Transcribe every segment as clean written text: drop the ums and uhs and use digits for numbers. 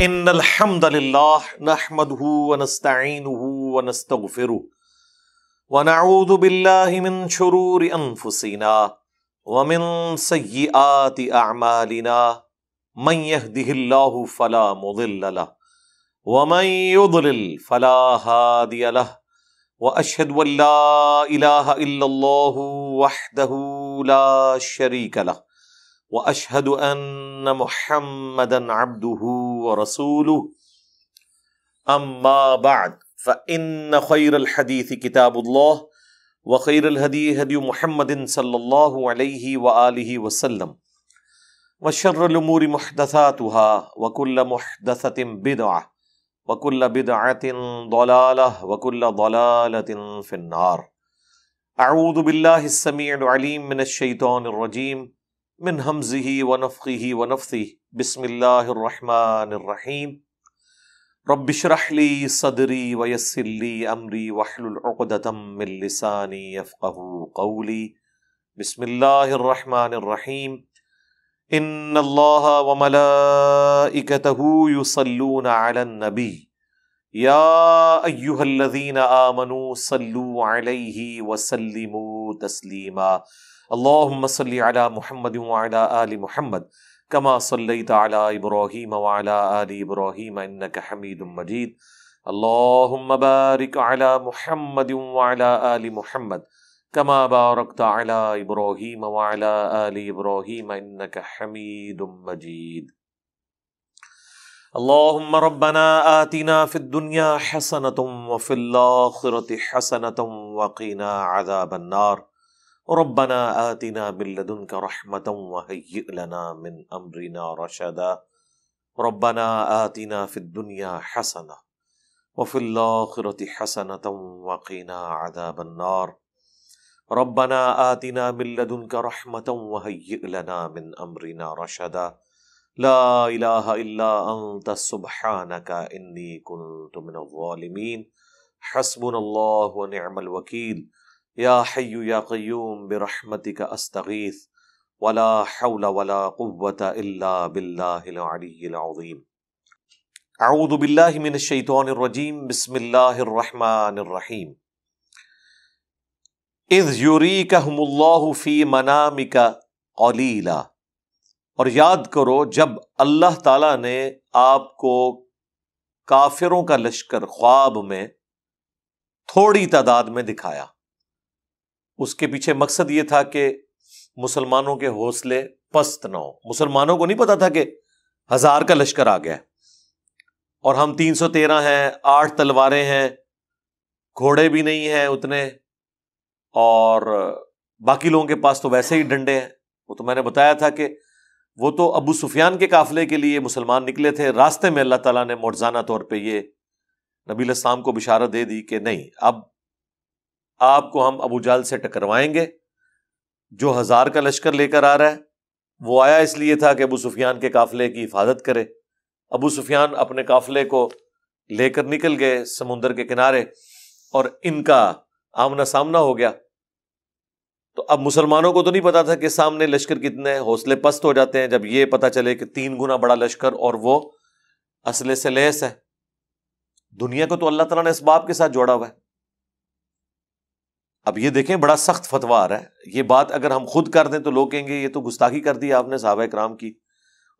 ان الحمد للہ نحمده ونستعینه ونستغفره ونعوذ باللہ من شرور انفسنا ومن سیئات اعمالنا من يهده اللہ فلا مضل له ومن يضلل فلا هادی له واشهد ان لا الہ الا اللہ وحدہ لا شریک له واشهد ان محمدا عبده ورسوله اما بعد فان خير الحديث كتاب الله وخير الهدي هدي محمد صلى الله عليه واله وسلم وشر الامور محدثاتها وكل محدثة بدعة وكل بدعة ضلالة وكل ضلالة في النار. اعوذ بالله السميع العليم من الشيطان الرجيم من همزه ونفخه ونفثه. بسم اللہ الرحمن الرحیم. رب اشرح لی صدری ویسر لی امری واحلل عقدۃ من لسانی یفقہوا قولی. بسم اللہ الرحمن الرحیم. ان اللہ وملائکتہ یصلون علی النبی یا ایہا الذین آمنوا صلوا علیہ وسلموا تسلیما. اللہم صلی علی محمد وعلی آل محمد کما صلیت علی ابراہیم وعلی آل ابراہیم انک حمید مجید. اللہم بارک علی محمد وعلی آل محمد کما بارکت علی ابراہیم وعلی آل ابراہیم انک حمید مجید. اللہم ربنا آتنا فی الدنیا حسنۃ وفی الآخرۃ حسنۃ وقنا عذاب النار. ربنا آتنا من لدنك رحمة وهيئ لنا من أمرنا رشدا. ربنا آتنا في الدنيا حسنة وفي الآخرة حسنة وقنا عذاب النار. ربنا آتنا من لدنك رحمة وهيئ لنا من أمرنا رشدا. لا إله إلا أنت سبحانك إني كنت من الظالمين. حسبنا الله ونعم الوكيل. یا حی یا قیوم برحمتک استغیث ولا حول ولا قوة الا باللہ العلی العظیم. اعوذ باللہ من الشیطان الرجیم. بسم اللہ الرحمن الرحیم. اذ یریکہم اللہ فی منامک قلیلا. اور یاد کرو جب اللہ تعالیٰ نے آپ کو کافروں کا لشکر خواب میں تھوڑی تعداد میں دکھایا. اس کے پیچھے مقصد یہ تھا کہ مسلمانوں کے حوصلے پست نہ ہو. مسلمانوں کو نہیں پتا تھا کہ 1000 کا لشکر آ گیا اور ہم 313 ہیں, 8 تلواریں ہیں, گھوڑے بھی نہیں ہیں اتنے, اور باقی لوگوں کے پاس تو ویسے ہی ڈنڈے ہیں. وہ تو میں نے بتایا تھا کہ وہ تو ابو سفیان کے قافلے کے لیے مسلمان نکلے تھے. راستے میں اللہ تعالیٰ نے معجزانہ طور پہ یہ نبی علیہ السلام کو بشارت دے دی کہ نہیں, اب آپ کو ہم ابو جہل سے ٹکروائیں گے. جو 1000 کا لشکر لے کر آ رہا ہے وہ آیا اس لیے تھا کہ ابو سفیان کے قافلے کی حفاظت کرے. ابو سفیان اپنے قافلے کو لے کر نکل گئے سمندر کے کنارے اور ان کا آمنا سامنا ہو گیا. تو اب مسلمانوں کو تو نہیں پتا تھا کہ سامنے لشکر کتنے, حوصلے پست ہو جاتے ہیں جب یہ پتا چلے کہ 3 گنا بڑا لشکر اور وہ اسلحے سے لیس ہے. دنیا کو تو اللہ تعالیٰ نے اسباب کے ساتھ جوڑا ہوا ہے. اب یہ دیکھیں بڑا سخت فتویٰ آ رہا ہے. یہ بات اگر ہم خود کر دیں تو لوگ کہیں گے یہ تو گستاخی کر دی آپ نے صحابہ کرام کی,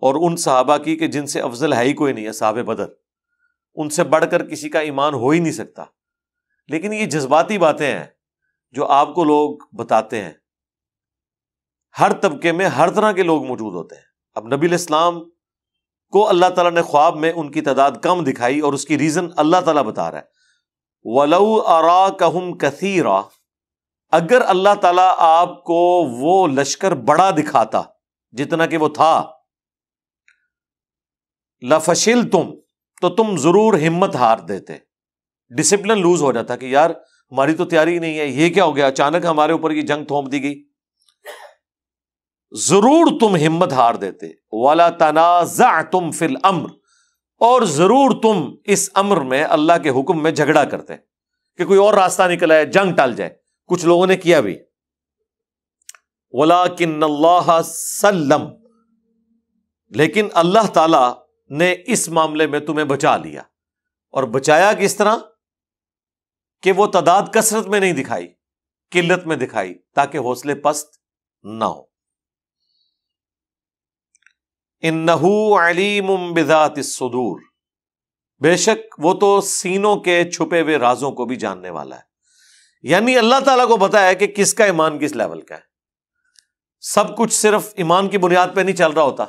اور ان صحابہ کی کہ جن سے افضل ہے ہی کوئی نہیں ہے, صحابہ بدر. ان سے بڑھ کر کسی کا ایمان ہو ہی نہیں سکتا. لیکن یہ جذباتی باتیں ہیں جو آپ کو لوگ بتاتے ہیں. ہر طبقے میں ہر طرح کے لوگ موجود ہوتے ہیں. اب نبی علیہ السلام کو اللہ تعالیٰ نے خواب میں ان کی تعداد کم دکھائی اور اس کی ریزن اللہ تعالیٰ بتا رہا ہے. وَلَوْ أَرَاكَهُمْ كَثِيرًا. اگر اللہ تعالیٰ آپ کو وہ لشکر بڑا دکھاتا جتنا کہ وہ تھا, لَفَشِلْتُمْ, تو تم ضرور ہمت ہار دیتے, ڈسپلن لوز ہو جاتا کہ یار ہماری تو تیاری نہیں ہے, یہ کیا ہو گیا, اچانک ہمارے اوپر یہ جنگ تھوپ دی گئی. ضرور تم ہمت ہار دیتے. وَلَا تَنَازَعْتُمْ فِي الْأَمْرِ, اور ضرور تم اس امر میں اللہ کے حکم میں جھگڑا کرتے کہ کوئی اور راستہ نکل آئے, جنگ ٹل جائے. کچھ لوگوں نے کیا بھی. وَلَٰكِنَّ اللَّهَ سَلَّمَ, لیکن اللہ تعالیٰ نے اس معاملے میں تمہیں بچا لیا. اور بچایا کس طرح کہ وہ تعداد کثرت میں نہیں دکھائی، قلت میں دکھائی، تاکہ حوصلے پست نہ ہو. انہ علیم بذات الصدور، بے شک وہ تو سینوں کے چھپے ہوئے رازوں کو بھی جاننے والا ہے. یعنی اللہ تعالیٰ کو پتا ہے کہ کس کا ایمان کس لیول کا ہے. سب کچھ صرف ایمان کی بنیاد پہ نہیں چل رہا ہوتا،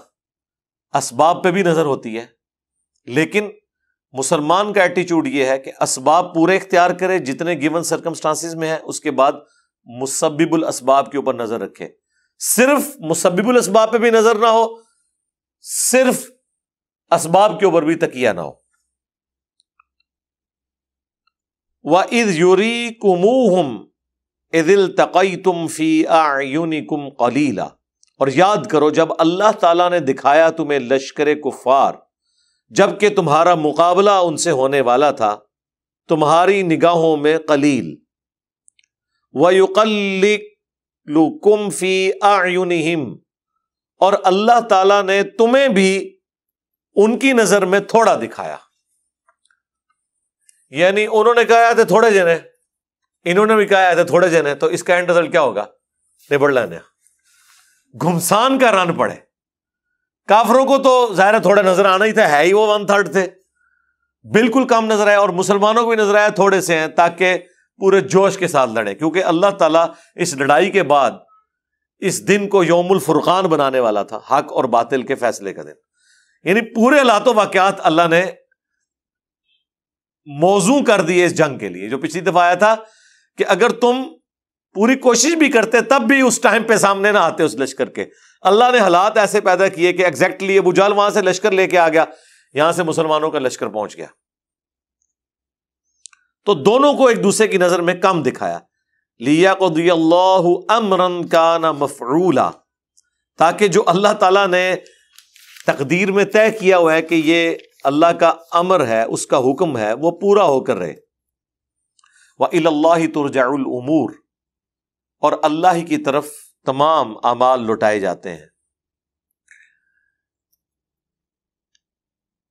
اسباب پہ بھی نظر ہوتی ہے. لیکن مسلمان کا ایٹیچیوڈ یہ ہے کہ اسباب پورے اختیار کرے جتنے گیون سرکمسٹانسز میں ہے، اس کے بعد مسبب الاسباب کے اوپر نظر رکھے. صرف مسبب الاسباب پہ بھی نظر نہ ہو، صرف اسباب کے اوپر بھی تکیہ نہ ہو. وَإِذْ يُرِيكُمُوهُمْ إِذِ الْتَقَيْتُمْ فِي أَعْيُنِكُمْ قَلِيلًا، اور یاد کرو جب اللہ تعالیٰ نے دکھایا تمہیں لشکر کفار، جبکہ تمہارا مقابلہ ان سے ہونے والا تھا تمہاری نگاہوں میں قلیل. وَيُقَلِّلُكُمْ فِي أَعْيُنِهِمْ، اور اللہ تعالیٰ نے تمہیں بھی ان کی نظر میں تھوڑا دکھایا. یعنی انہوں نے کہا تھے تھوڑے جنے، انہوں نے بھی کہا تھے تھوڑے جنے، تو اس کا اینڈ رزلٹ کیا ہوگا؟ نبڑ لینا، گھمسان کا رن پڑے. کافروں کو تو ظاہر تھوڑا نظر آنا ہی تھا، ہے ہی وہ 1/3 تھے، بالکل کم نظر آیا. اور مسلمانوں کو بھی نظر آیا تھوڑے سے ہیں، تاکہ پورے جوش کے ساتھ لڑے. کیونکہ اللہ تعالیٰ اس لڑائی کے بعد اس دن کو یوم الفرقان بنانے والا تھا، حق اور باطل کے فیصلے کا دن. یعنی پورے حالات و واقعات اللہ نے موزوں کر دیے اس جنگ کے لیے. جو پچھلی دفعہ آیا تھا کہ اگر تم پوری کوشش بھی کرتے تب بھی اس ٹائم پہ سامنے نہ آتے اس لشکر کے. اللہ نے حالات ایسے پیدا کیے کہ ایگزیکٹلی ابو جہل وہاں سے لشکر لے کے آ گیا، یہاں سے مسلمانوں کا لشکر پہنچ گیا. تو دونوں کو ایک دوسرے کی نظر میں کم دکھایا. لِيَقْضِيَ اللَّهُ أَمْرًا كَانَ مَفْعُولًا، تاکہ جو اللہ تعالیٰ نے تقدیر میں طے کیا ہوا ہے کہ یہ اللہ کا امر ہے، اس کا حکم ہے، وہ پورا ہو کر رہے. وَإِلَى اللَّهِ تُرْجَعُ الْأُمُورُ، اور اللہ کی طرف تمام اعمال لوٹائے جاتے ہیں.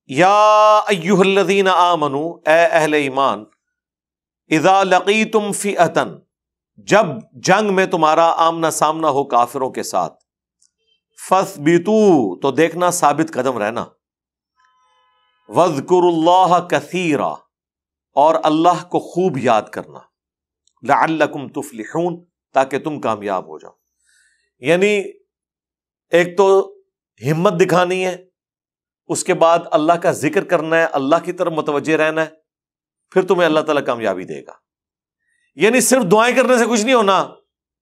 یا ایھا الذین آمنوا، اے اہل ایمان، اذا لقیتم فئۃ، جب جنگ میں تمہارا آمنا سامنا ہو کافروں کے ساتھ، فاثبتوا، تو دیکھنا ثابت قدم رہنا، واذکروا اللہ کثیرا، اور اللہ کو خوب یاد کرنا، لعلکم تفلحون، تاکہ تم کامیاب ہو جاؤ. یعنی ایک تو ہمت دکھانی ہے، اس کے بعد اللہ کا ذکر کرنا ہے، اللہ کی طرف متوجہ رہنا ہے، پھر تمہیں اللہ تعالیٰ کامیابی دے گا. یعنی صرف دعائیں کرنے سے کچھ نہیں ہونا.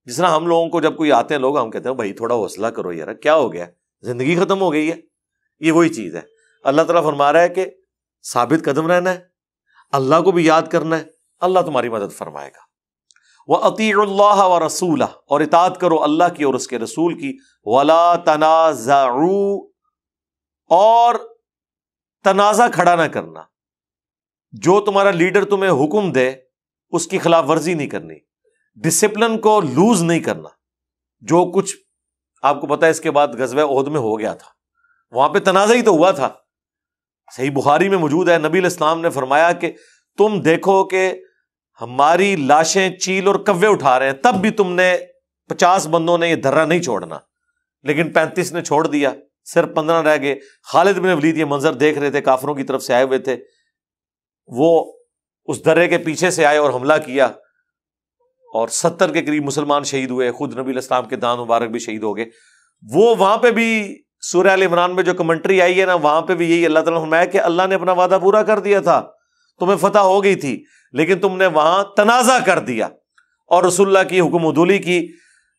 جس طرح ہم لوگوں کو جب کوئی آتے ہیں لوگ، ہم کہتے ہیں بھائی تھوڑا حوصلہ کرو یار، کیا ہو گیا، زندگی ختم ہو گئی ہے. یہ وہی چیز ہے. اللہ تعالیٰ فرما رہا ہے کہ ثابت قدم رہنا ہے، اللہ کو بھی یاد کرنا ہے، اللہ تمہاری مدد فرمائے گا. وَأَطِيعُوا اللَّهَ وَرَسُولَهُ، اور اطاعت کرو اللہ کی اور اس کے رسول کی. وَلَا تَنَازَعُوا، اور تنازع کھڑا نہ کرنا. جو تمہارا لیڈر تمہیں حکم دے اس کی خلاف ورزی نہیں کرنی، ڈسپلن کو لوز نہیں کرنا. جو کچھ آپ کو پتا ہے اس کے بعد غزوہ احد میں ہو گیا تھا، وہاں پہ تنازع ہی تو ہوا تھا. صحیح بخاری میں موجود ہے، نبی علیہ السلام نے فرمایا کہ تم دیکھو کہ ہماری لاشیں چیل اور کوے اٹھا رہے ہیں، تب بھی تم نے 50 بندوں نے یہ دھرا نہیں چھوڑنا، لیکن 35 نے چھوڑ دیا، صرف 15 رہ گئے. خالد بن ولید یہ منظر دیکھ رہے تھے، کافروں کی طرف سے آئے ہوئے تھے، وہ اس درے کے پیچھے سے آئے اور حملہ کیا، اور 70 کے قریب مسلمان شہید ہوئے، خود نبی علیہ السلام کے دان مبارک بھی شہید ہو گئے. وہ وہاں پہ بھی سورہ ال عمران میں جو کمنٹری آئی ہے نا، وہاں پہ بھی یہی اللہ تعالیٰ نے فرمایا کہ اللہ نے اپنا وعدہ پورا کر دیا تھا، تمہیں فتح ہو گئی تھی، لیکن تم نے وہاں تنازع کر دیا اور رسول اللہ کی حکم عدولی کی،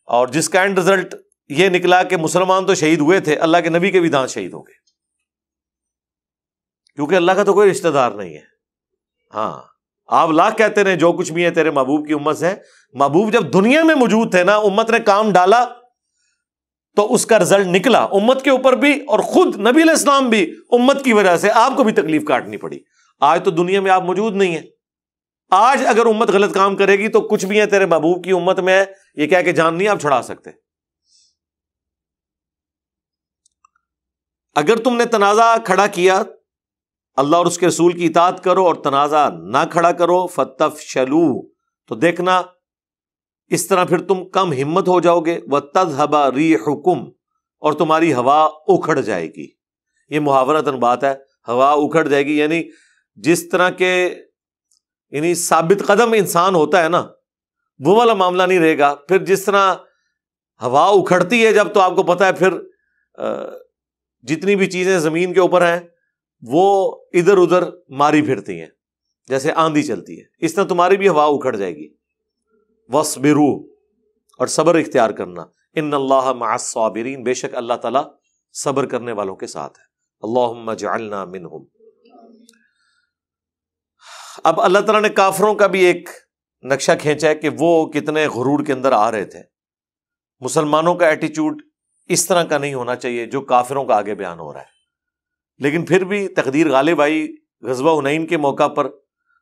اور جس کا اینڈ رزلٹ یہ نکلا کہ مسلمان تو شہید ہوئے تھے، اللہ کے نبی کے بھی دانت شہید ہو گئے، کیونکہ اللہ کا تو کوئی رشتہ دار نہیں ہے. ہاں آپ لاکھ کہتے ہیں جو کچھ بھی ہے تیرے محبوب کی امت سے. محبوب جب دنیا میں موجود تھے نا، امت نے کام ڈالا تو اس کا رزلٹ نکلا امت کے اوپر بھی، اور خود نبی علیہ السلام بھی امت کی وجہ سے آپ کو بھی تکلیف کاٹنی پڑی. آج تو دنیا میں آپ موجود نہیں ہیں. آج اگر امت غلط کام کرے گی تو کچھ بھی ہے تیرے محبوب کی امت میں ہے یہ کہہ کے جان نہیں آپ چھڑا سکتے. اگر تم نے تنازع کھڑا کیا اللہ اور اس کے رسول کی اطاعت کرو اور تنازع نہ کھڑا کرو فتفشلوا تو دیکھنا اس طرح پھر تم کم ہمت ہو جاؤ گے وتذهب ريحكم اور تمہاری ہوا اکھڑ جائے گی. یہ محاورتاً بات ہے، ہوا اکھڑ جائے گی یعنی جس طرح کے یعنی ثابت قدم انسان ہوتا ہے نا وہ والا معاملہ نہیں رہے گا. پھر جس طرح ہوا اکھڑتی ہے جب تو آپ کو پتا ہے پھر جتنی بھی چیزیں زمین کے اوپر ہیں وہ ادھر ادھر ماری پھرتی ہیں جیسے آندھی چلتی ہے، اس طرح تمہاری بھی ہوا اکھڑ جائے گی. وَاصْبِرُوا اور صبر اختیار کرنا. ان اللہ مع الصابرین بے شک اللہ تعالیٰ صبر کرنے والوں کے ساتھ ہے. اللہم اجعلنا منہم. اب اللہ تعالیٰ نے کافروں کا بھی ایک نقشہ کھینچا ہے کہ وہ کتنے غرور کے اندر آ رہے تھے. مسلمانوں کا ایٹیچیوڈ اس طرح کا نہیں ہونا چاہیے جو کافروں کا آگے بیان ہو رہا ہے. لیکن پھر بھی تقدیر غالب آئی. غزوہ حنین کے موقع پر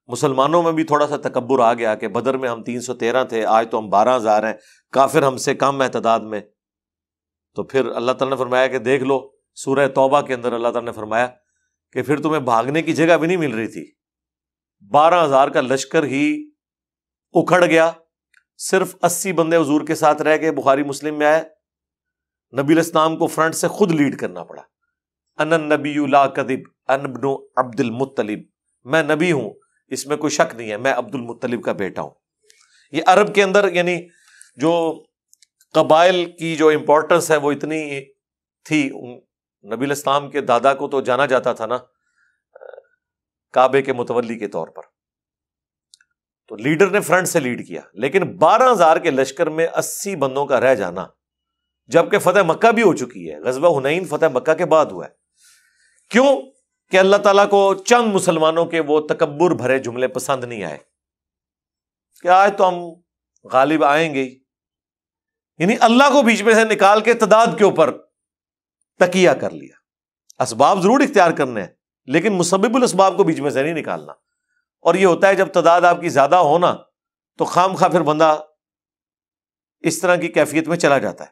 مسلمانوں میں بھی تھوڑا سا تکبر آ گیا کہ بدر میں ہم 313 تھے، آج تو ہم 12,000 ہیں، کافر ہم سے کم ہے تعداد میں. تو پھر اللہ تعالیٰ نے فرمایا کہ دیکھ لو سورہ توبہ کے اندر اللہ تعالیٰ نے فرمایا کہ پھر تمہیں بھاگنے کی جگہ بھی نہیں مل رہی تھی. 12,000 کا لشکر ہی اکھڑ گیا، صرف 80 بندے حضور کے ساتھ رہ گئے. بخاری مسلم میں آئے نبی علیہ السلام کو فرنٹ سے خود لیڈ کرنا پڑا. انا النبی لا کذب انا ابن عبد المطلب، میں نبی ہوں اس میں کوئی شک نہیں ہے، میں عبد المطلب کا بیٹا ہوں. یہ عرب کے اندر یعنی جو قبائل کی جو امپورٹنس ہے وہ اتنی تھی. نبی علیہ السلام کے دادا کو تو جانا جاتا تھا نا کعبے کے متولی کے طور پر، تو لیڈر نے فرنٹ سے لیڈ کیا. لیکن 12,000 کے لشکر میں 80 بندوں کا رہ جانا، جبکہ فتح مکہ بھی ہو چکی ہے. غزوہ حنین فتح مکہ کے بعد ہوا ہے. کیوں کہ اللہ تعالیٰ کو چند مسلمانوں کے وہ تکبر بھرے جملے پسند نہیں آئے کہ آج تو ہم غالب آئیں گے، یعنی اللہ کو بیچ میں سے نکال کے تعداد کے اوپر تکیہ کر لیا. اسباب ضرور اختیار کرنے ہیں لیکن مسبب الاسباب کو بیچ میں سے نہیں نکالنا. اور یہ ہوتا ہے جب تعداد آپ کی زیادہ ہونا تو خام خواہ پھر بندہ اس طرح کی کیفیت میں چلا جاتا ہے.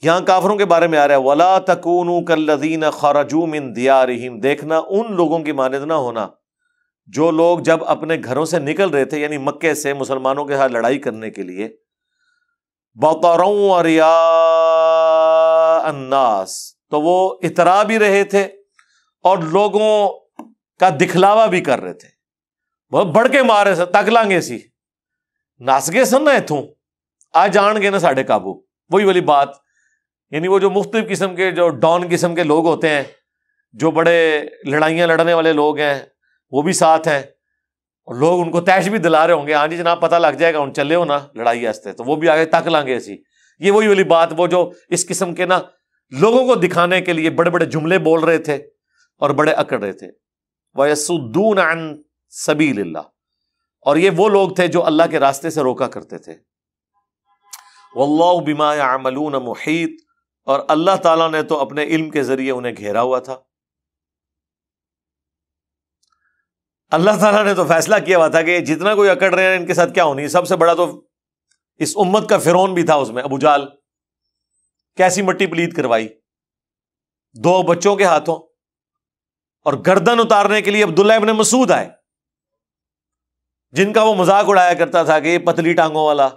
یہاں کافروں کے بارے میں آ رہا ہے وَلَا تَكُونُوا كَالَّذِينَ خَرَجُوا مِن دِيَارِهِمْ. دیکھنا ان لوگوں کی مانند نہ ہونا جو لوگ جب اپنے گھروں سے نکل رہے تھے یعنی مکے سے مسلمانوں کے ساتھ لڑائی کرنے کے لیے بَطَرًا وَرِيَاءَ النَّاسِ، تو وہ اترا بھی رہے تھے اور لوگوں کا دکھلاوا بھی کر رہے تھے. وہ بڑھ کے مارے سے تک لانگے سی نس گئے سن نہ اتوں آ جان گے نا ساڈے قابو. وہی والی بات، یعنی وہ جو مختلف قسم کے جو ڈان قسم کے لوگ ہوتے ہیں جو بڑے لڑائیاں لڑنے والے لوگ ہیں وہ بھی ساتھ ہیں اور لوگ ان کو تیش بھی دلا رہے ہوں گے ہاں جی جناب پتہ لگ جائے گا ان چلے ہو نا لڑائی واسطے، تو وہ بھی آگے تک لیں گے ایسی. یہ وہی والی بات، وہ جو اس قسم کے نا لوگوں کو دکھانے کے لیے بڑے بڑے جملے بول رہے تھے اور بڑے اکڑ رہے تھے. وَيَصُدُّونَ عَن سَبِيلِ اللَّهِ، اور یہ وہ لوگ تھے جو اللہ کے راستے سے روکا کرتے تھے. وَاللَّهُ بِمَا يَعْمَلُونَ مُحِيطٌ، اور اللہ تعالیٰ نے تو اپنے علم کے ذریعے انہیں گھیرا ہوا تھا. اللہ تعالیٰ نے تو فیصلہ کیا ہوا تھا کہ جتنا کوئی اکڑ رہے ہیں ان کے ساتھ کیا ہونی. سب سے بڑا تو اس امت کا فرعون بھی تھا، اس میں ابو جہل کیسی مٹی پلید کروائی 2 بچوں کے ہاتھوں، اور گردن اتارنے کے لیے عبداللہ ابن مسعود آئے جن کا وہ مذاق اڑایا کرتا تھا کہ یہ پتلی ٹانگوں والا.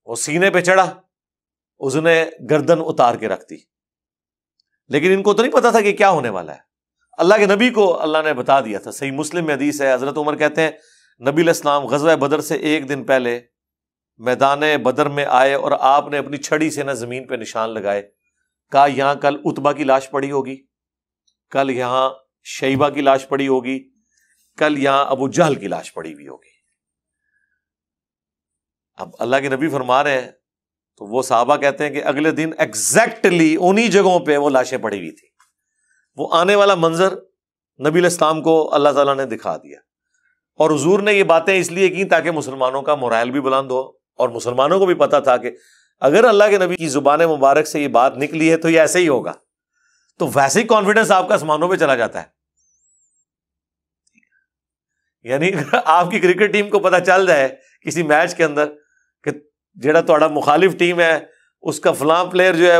وہ سینے پہ چڑھا، اس نے گردن اتار کے رکھ دی. لیکن ان کو تو نہیں پتا تھا کہ کیا ہونے والا ہے. اللہ کے نبی کو اللہ نے بتا دیا تھا. صحیح مسلم میں حدیث ہے، حضرت عمر کہتے ہیں نبی علیہ السلام غزوہ بدر سے 1 دن پہلے میدان بدر میں آئے اور آپ نے اپنی چھڑی سے نہ زمین پہ نشان لگائے. کہا یہاں کل عتبہ کی لاش پڑی ہوگی، کل یہاں شیبہ کی لاش پڑی ہوگی، کل یہاں ابو جہل کی لاش پڑی ہوئی ہوگی. اب اللہ کے نبی فرما رہے ہیں تو وہ صحابہ کہتے ہیں کہ اگلے دن ایگزیکٹلی انہی جگہوں پہ وہ لاشیں پڑی ہوئی تھی. وہ آنے والا منظر نبی علیہ السلام کو اللہ تعالیٰ نے دکھا دیا. اور حضور نے یہ باتیں اس لیے کی تاکہ مسلمانوں کا مورائل بھی بلند ہو، اور مسلمانوں کو بھی پتا تھا کہ اگر اللہ کے نبی کی زبان مبارک سے یہ بات نکلی ہے تو یہ ایسے ہی ہوگا. تو ویسے ہی کانفیڈنس آپ کا آسمانوں پہ چلا جاتا ہے. یعنی آپ کی کرکٹ ٹیم کو پتا چل جائے کسی میچ کے اندر کہ جڑا تہاڈا مخالف ٹیم ہے اس کا فلاں پلیئر جو ہے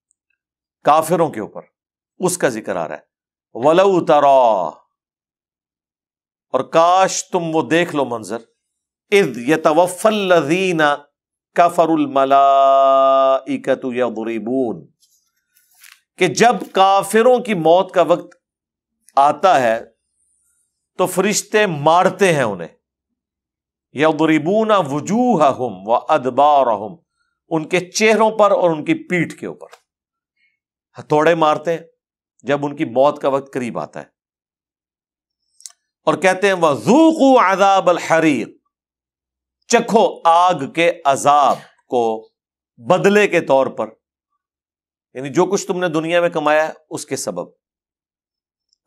کافروں کے اوپر اس کا ذکر آ رہا ہے. وَلَوْ تَرَىٰ، اور کاش تم وہ دیکھ لو منظر، اِذْ يَتَوَفَّى الَّذِينَ كَفَرُوا الْمَلَائِكَةُ يَضْرِبُونَ، کہ جب کافروں کی موت کا وقت آتا ہے تو فرشتے مارتے ہیں انہیں. یضربون وجوہہم وادبارہم، ان کے چہروں پر اور ان کی پیٹھ کے اوپر ہتھوڑے مارتے ہیں جب ان کی موت کا وقت قریب آتا ہے، اور کہتے ہیں وذوقوا عذاب الحریق، چکھو آگ کے عذاب کو بدلے کے طور پر، یعنی جو کچھ تم نے دنیا میں کمایا ہے اس کے سبب.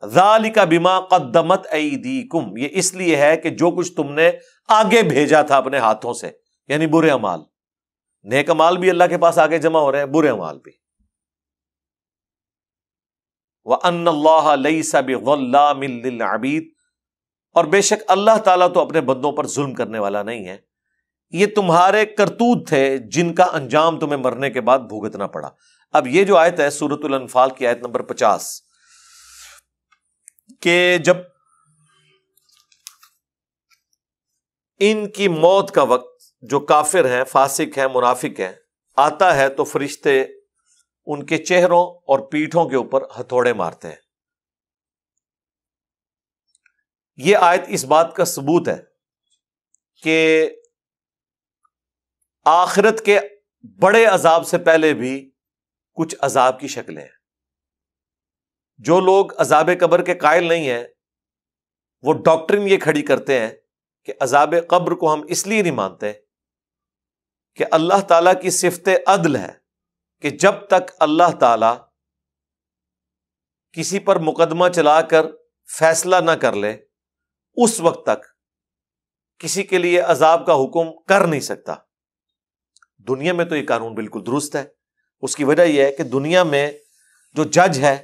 ذالک بما قدمت ایدیکم، یہ اس لیے ہے کہ جو کچھ تم نے آگے بھیجا تھا اپنے ہاتھوں سے، یعنی برے اعمال. نیک اعمال بھی اللہ کے پاس آگے جمع ہو رہے ہیں، برے اعمال بھی. وَأَنَّ اللَّهَ لَيْسَ بِظَلَّامٍ لِّلْعَبِيدِ، اور بے شک اللہ تعالیٰ تو اپنے بندوں پر ظلم کرنے والا نہیں ہے. یہ تمہارے کرتوت تھے جن کا انجام تمہیں مرنے کے بعد بھگتنا پڑا. اب یہ جو آیت ہے سورۃ الانفال کی آیت نمبر 50، کہ جب ان کی موت کا وقت، جو کافر ہیں، فاسق ہیں، منافق ہیں، آتا ہے تو فرشتے ان کے چہروں اور پیٹھوں کے اوپر ہتھوڑے مارتے ہیں. یہ آیت اس بات کا ثبوت ہے کہ آخرت کے بڑے عذاب سے پہلے بھی کچھ عذاب کی شکلیں ہیں. جو لوگ عذاب قبر کے قائل نہیں ہیں وہ ڈاکٹرن یہ کھڑی کرتے ہیں کہ عذاب قبر کو ہم اس لیے نہیں مانتے کہ اللہ تعالیٰ کی صفت عدل ہے کہ جب تک اللہ تعالیٰ کسی پر مقدمہ چلا کر فیصلہ نہ کر لے اس وقت تک کسی کے لیے عذاب کا حکم کر نہیں سکتا. دنیا میں تو یہ قانون بالکل درست ہے. اس کی وجہ یہ ہے کہ دنیا میں جو جج ہے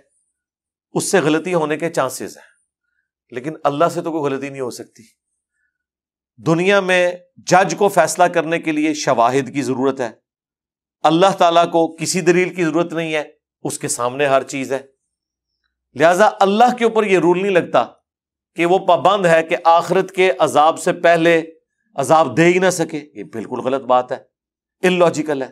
اس سے غلطی ہونے کے چانسز ہیں، لیکن اللہ سے تو کوئی غلطی نہیں ہو سکتی. دنیا میں جج کو فیصلہ کرنے کے لیے شواہد کی ضرورت ہے. اللہ تعالیٰ کو کسی دلیل کی ضرورت نہیں ہے، اس کے سامنے ہر چیز ہے. لہذا اللہ کے اوپر یہ رول نہیں لگتا کہ وہ پابند ہے کہ آخرت کے عذاب سے پہلے عذاب دے ہی نہ سکے. یہ بالکل غلط بات ہے، ان لاجیکل ہے.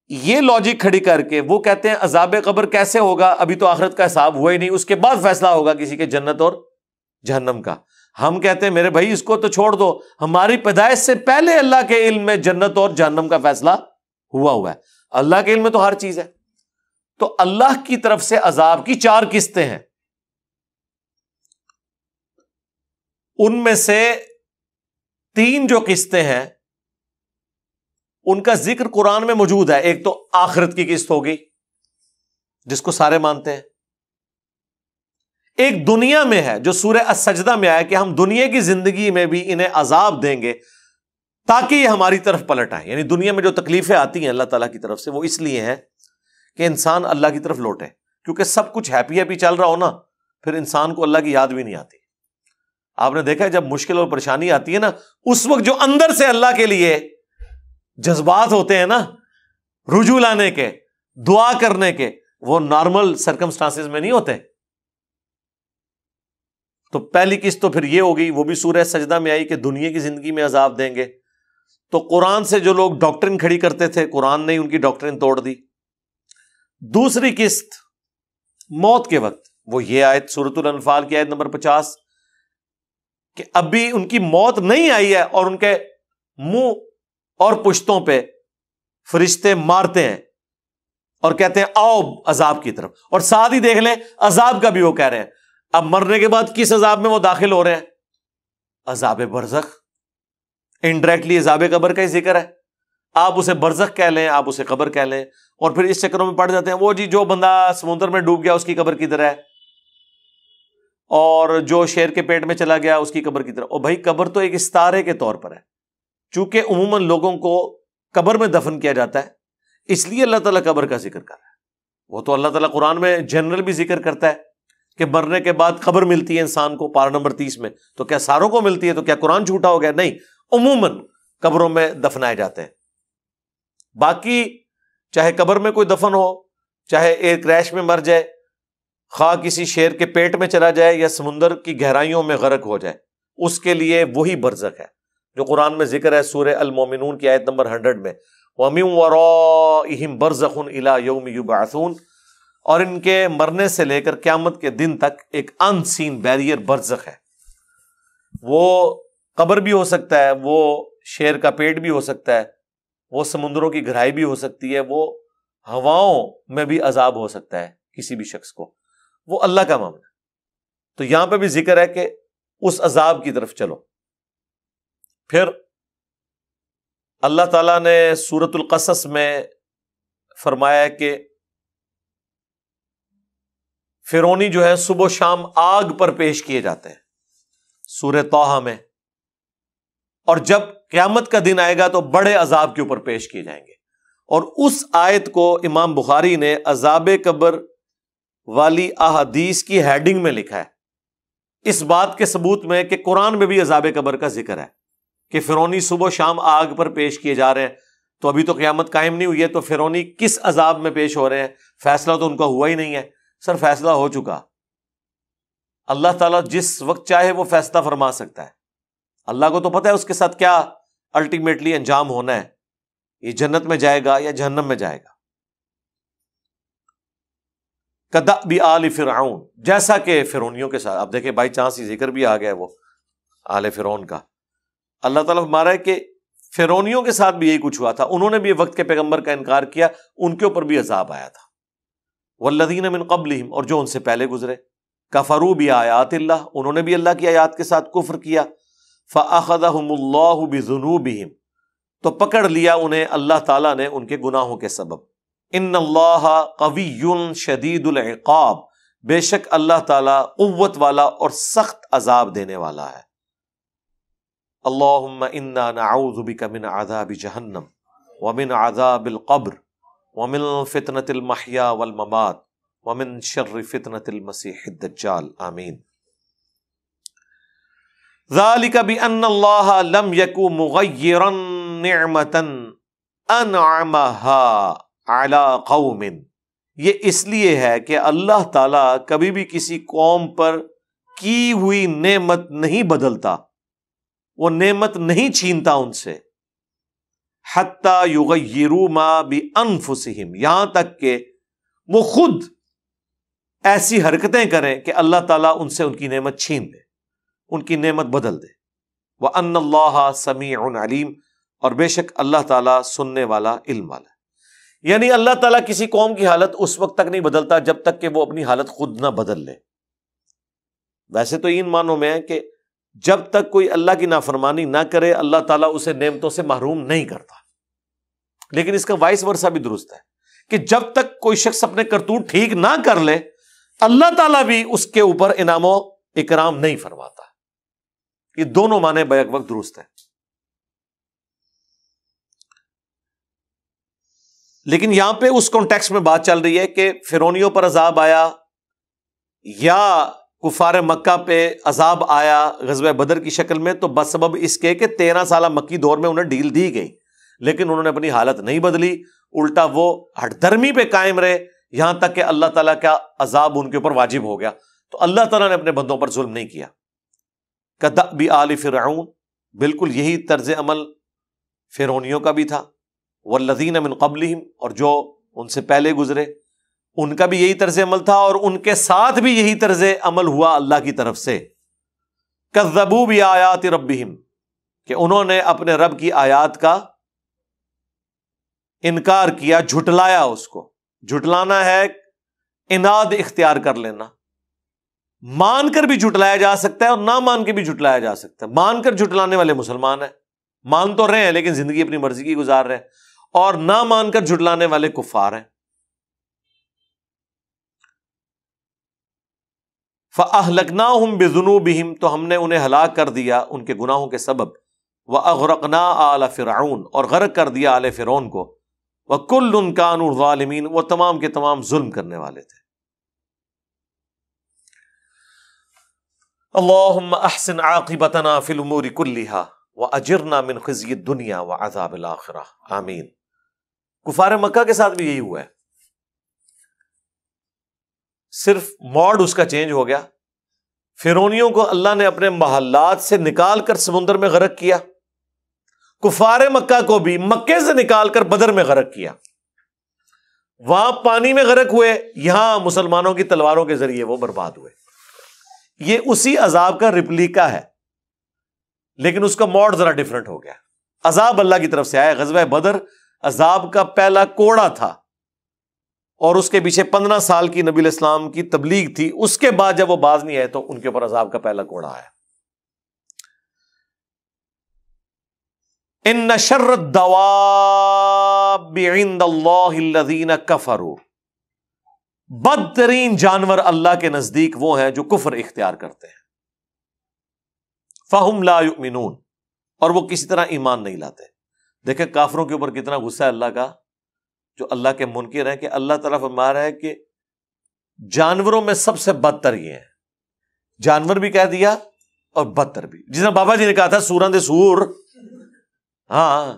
یہ لاجک کھڑی کر کے وہ کہتے ہیں عذاب قبر کیسے ہوگا، ابھی تو آخرت کا حساب ہوا ہی نہیں، اس کے بعد فیصلہ ہوگا کسی کے جنت اور جہنم کا. ہم کہتے ہیں میرے بھائی اس کو تو چھوڑ دو، ہماری پیدائش سے پہلے اللہ کے علم میں جنت اور جہنم کا فیصلہ ہوا ہے. اللہ کے علم میں تو ہر چیز ہے. تو اللہ کی طرف سے عذاب کی 4 قسطیں ہیں. ان میں سے 3 جو قسطیں ہیں ان کا ذکر قرآن میں موجود ہے. ایک تو آخرت کی قسط ہوگی جس کو سارے مانتے ہیں. ایک دنیا میں ہے جو سورہ السجدہ میں آیا کہ ہم دنیا کی زندگی میں بھی انہیں عذاب دیں گے تاکہ یہ ہماری طرف پلٹ آئیں. یعنی دنیا میں جو تکلیفیں آتی ہیں اللہ تعالیٰ کی طرف سے وہ اس لیے ہیں کہ انسان اللہ کی طرف لوٹے. کیونکہ سب کچھ ہیپی ہیپی چل رہا ہو نا، پھر انسان کو اللہ کی یاد بھی نہیں آتی. آپ نے دیکھا ہے جب مشکل اور پریشانی آتی ہے نا، اس وقت جو اندر سے اللہ کے لیے جذبات ہوتے ہیں نا، رجوع لانے کے، دعا کرنے کے، وہ نارمل سرکمسٹانسز میں نہیں ہوتے. تو پہلی قسط تو پھر یہ ہوگی، وہ بھی سورہ سجدہ میں آئی کہ دنیا کی زندگی میں عذاب دیں گے. تو قرآن سے جو لوگ ڈاکٹرن کھڑی کرتے تھے، قرآن نے ان کی ڈاکٹرن توڑ دی. دوسری قسط موت کے وقت، وہ یہ آیت سورۃ الانفال کی آیت نمبر 50 کہ ابھی ان کی موت نہیں آئی ہے اور ان کے منہ اور پشتوں پہ فرشتے مارتے ہیں اور کہتے ہیں آؤ عذاب کی طرف. اور ساتھ ہی دیکھ لیں عذاب کا بھی وہ کہہ رہے ہیں. اب مرنے کے بعد کس عذاب میں وہ داخل ہو رہے ہیں؟ عذاب برزخ. انڈائریکٹلی عذاب قبر کا ہی ذکر ہے. آپ اسے برزخ کہہ لیں، آپ اسے قبر کہہ لیں، اور پھر اس چکروں میں پڑ جاتے ہیں وہ جی جو بندہ سمندر میں ڈوب گیا اس کی قبر کدھر ہے، اور جو شیر کے پیٹ میں چلا گیا اس کی قبر کی طرف. اور بھائی قبر تو ایک استارے کے طور پر ہے. چونکہ عموماً لوگوں کو قبر میں دفن کیا جاتا ہے اس لیے اللہ تعالیٰ قبر کا ذکر کر رہا ہے. وہ تو اللہ تعالیٰ قرآن میں جنرل بھی ذکر کرتا ہے کہ مرنے کے بعد قبر ملتی ہے انسان کو، پارہ نمبر 30 میں. تو کیا ساروں کو ملتی ہے؟ تو کیا قرآن جھوٹا ہو گیا؟ نہیں، عموماً قبروں میں دفنائے جاتے ہیں. باقی چاہے قبر میں کوئی دفن ہو، چاہے ایئر کریش میں مر جائے، خواہ کسی شیر کے پیٹ میں چلا جائے یا سمندر کی گہرائیوں میں غرق ہو جائے، اس کے لیے وہی برزخ ہے جو قرآن میں ذکر ہے سورہ المومنون کی آیت نمبر 100 میں، وَمِن وَرَائِهِمْ بَرْزَخٌ إِلَىٰ يَوْمِ يُبْعَثُونَ، اور ان کے مرنے سے لے کر قیامت کے دن تک ایک ان سین بیریئر برزخ ہے۔ وہ قبر بھی ہو سکتا ہے، وہ شیر کا پیٹ بھی ہو سکتا ہے، وہ سمندروں کی گہرائی بھی ہو سکتی ہے، وہ ہواؤں میں بھی عذاب ہو سکتا ہے کسی بھی شخص کو، وہ اللہ کا معاملہ ہے۔ تو یہاں پہ بھی ذکر ہے کہ اس عذاب کی طرف چلو۔ پھر اللہ تعالیٰ نے سورۃ القصص میں فرمایا کہ فرعونی جو ہے صبح و شام آگ پر پیش کیے جاتے ہیں سورہ طٰہٰ میں، اور جب قیامت کا دن آئے گا تو بڑے عذاب کے اوپر پیش کیے جائیں گے۔ اور اس آیت کو امام بخاری نے عذاب قبر والی احادیث کی ہیڈنگ میں لکھا ہے، اس بات کے ثبوت میں کہ قرآن میں بھی عذاب قبر کا ذکر ہے کہ فرعونی صبح و شام آگ پر پیش کیے جا رہے ہیں۔ تو ابھی تو قیامت قائم نہیں ہوئی ہے، تو فرعونی کس عذاب میں پیش ہو رہے ہیں؟ فیصلہ تو ان کا ہوا ہی نہیں ہے۔ سر فیصلہ ہو چکا، اللہ تعالیٰ جس وقت چاہے وہ فیصلہ فرما سکتا ہے۔ اللہ کو تو پتہ ہے اس کے ساتھ کیا الٹیمیٹلی انجام ہونا ہے، یہ جنت میں جائے گا یا جہنم میں جائے گا۔ کدأب آل فرعون، جیسا کہ فرعونیوں کے ساتھ، اب دیکھیں بائی چانس ہی ذکر بھی آ گیا ہے وہ آل فرعون کا۔ اللہ تعالیٰ فرما رہا ہے کہ فرعونیوں کے ساتھ بھی یہی کچھ ہوا تھا، انہوں نے بھی وقت کے پیغمبر کا انکار کیا، ان کے اوپر بھی عذاب آیا تھا۔ والذین من قبلہم، اور جو ان سے پہلے گزرے، کفروا بآیات اللہ، انہوں نے بھی اللہ کی آیات کے ساتھ کفر کیا، فأخذہم اللہ بذنوبہم، تو پکڑ لیا انہیں اللہ تعالیٰ نے ان کے گناہوں کے سبب۔ ان اللہ قوی شدید العقاب، بے شک اللہ تعالیٰ قوت والا اور سخت عذاب دینے والا ہے۔ اللہم انا نعوذ بک من عذاب جہنم ومن عذاب القبر ومن فتنة المحیا والممات ومن شر فتنة المسیح الدجال، آمین۔ ذالک بأن اللہ لم یک مغیرا نعمتا انعمها علی قوم، یہ اس لیے ہے کہ اللہ تعالیٰ کبھی بھی کسی قوم پر کی ہوئی نعمت نہیں بدلتا، وہ نعمت نہیں چھینتا ان سے، حتی یغیروا ما بانفسہم، یہاں تک کہ وہ خود ایسی حرکتیں کریں کہ اللہ تعالیٰ ان سے ان کی نعمت چھین دے، ان کی نعمت بدل دے۔ وَأَنَّ اللَّهَ سَمِيعٌ عَلِيمٌ، اور بے شک اللہ تعالیٰ سننے والا، علم والا ہے۔ یعنی اللہ تعالیٰ کسی قوم کی حالت اس وقت تک نہیں بدلتا جب تک کہ وہ اپنی حالت خود نہ بدل لے۔ ویسے تو ان معنوں میں ہے کہ جب تک کوئی اللہ کی نافرمانی نہ کرے اللہ تعالیٰ اسے نعمتوں سے محروم نہیں کرتا، لیکن اس کا وائس ورثہ بھی درست ہے کہ جب تک کوئی شخص اپنے کرتوت ٹھیک نہ کر لے اللہ تعالیٰ بھی اس کے اوپر انعام و اکرام نہیں فرماتا۔ یہ دونوں معنی بیک وقت درست ہیں۔ لیکن یہاں پہ اس کانٹیکسٹ میں بات چل رہی ہے کہ فرعونیوں پر عذاب آیا یا کفار مکہ پہ عذاب آیا غزوہ بدر کی شکل میں، تو بسبب اس کے کہ 13 سالہ مکی دور میں انہیں ڈیل دی گئی، لیکن انہوں نے اپنی حالت نہیں بدلی، الٹا وہ ہٹ دھرمی پہ قائم رہے، یہاں تک کہ اللہ تعالیٰ کا عذاب ان کے اوپر واجب ہو گیا۔ تو اللہ تعالیٰ نے اپنے بندوں پر ظلم نہیں کیا۔ کدأب آل فرعون، بالکل یہی طرز عمل فرعونیوں کا بھی تھا۔ والذین من قبلہم، اور جو ان سے پہلے گزرے ان کا بھی یہی طرز عمل تھا، اور ان کے ساتھ بھی یہی طرز عمل ہوا اللہ کی طرف سے۔ کذبوا بآیات ربہم، کہ انہوں نے اپنے رب کی آیات کا انکار کیا، جھٹلایا اس کو۔ جھٹلانا ہے عناد اختیار کر لینا، مان کر بھی جھٹلایا جا سکتا ہے اور نہ مان کے بھی جھٹلایا جا سکتا ہے۔ مان کر جھٹلانے والے مسلمان ہیں، مان تو رہے ہیں لیکن زندگی اپنی مرضی کی گزار رہے ہیں، اور نہ مان کر جھٹلانے والے کفار ہیں۔ فَأَهْلَكْنَاهُمْ بِذُنُوبِهِمْ، تو ہم نے انہیں ہلاک کر دیا ان کے گناہوں کے سبب۔ وَأَغْرَقْنَا آلَ فِرْعَوْنَ، اور غرق کر دیا آل فرعون کو۔ وَكُلٌّ كَانُوا ظَالِمِينَ، وہ تمام کے تمام ظلم کرنے والے تھے۔ اللہم احسن عاقبتنا فی الامور کلہا واجرنا من خزی الدنیا وعذاب الآخرہ، آمین۔ کفار مکہ کے ساتھ بھی یہی ہوا ہے، صرف موڈ اس کا چینج ہو گیا. فرعونیوں کو اللہ نے اپنے محلات سے نکال کر سمندر میں غرق کیا، کفار مکہ کو بھی مکے سے نکال کر بدر میں غرق کیا. وہاں پانی میں غرق ہوئے، یہاں مسلمانوں کی تلواروں کے ذریعے وہ برباد ہوئے. یہ اسی عذاب کا ریپلیکا ہے، لیکن اس کا موڈ ذرا ڈیفرنٹ ہو گیا. عذاب اللہ کی طرف سے آیا. غزوہ بدر عذاب کا پہلا کوڑا تھا، اور اس کے پیچھے 15 سال کی نبی علیہ السلام کی تبلیغ تھی. اس کے بعد جب وہ باز نہیں آئے تو ان کے اوپر عذاب کا پہلا کوڑا آیا. ان شر الدواب عند اللہ الذین کفروا، بدترین جانور اللہ کے نزدیک وہ ہیں جو کفر اختیار کرتے ہیں. فہم لا یؤمنون، اور وہ کسی طرح ایمان نہیں لاتے. دیکھیں کافروں کے اوپر کتنا غصہ ہے اللہ کا، جو اللہ کے منکر ہیں، کہ اللہ تعالیٰ فرما رہا ہے کہ جانوروں میں سب سے بدتر یہ ہیں. جانور بھی کہہ دیا اور بدتر بھی. جس نے بابا جی نے کہا تھا سوراں دے سور، ہاں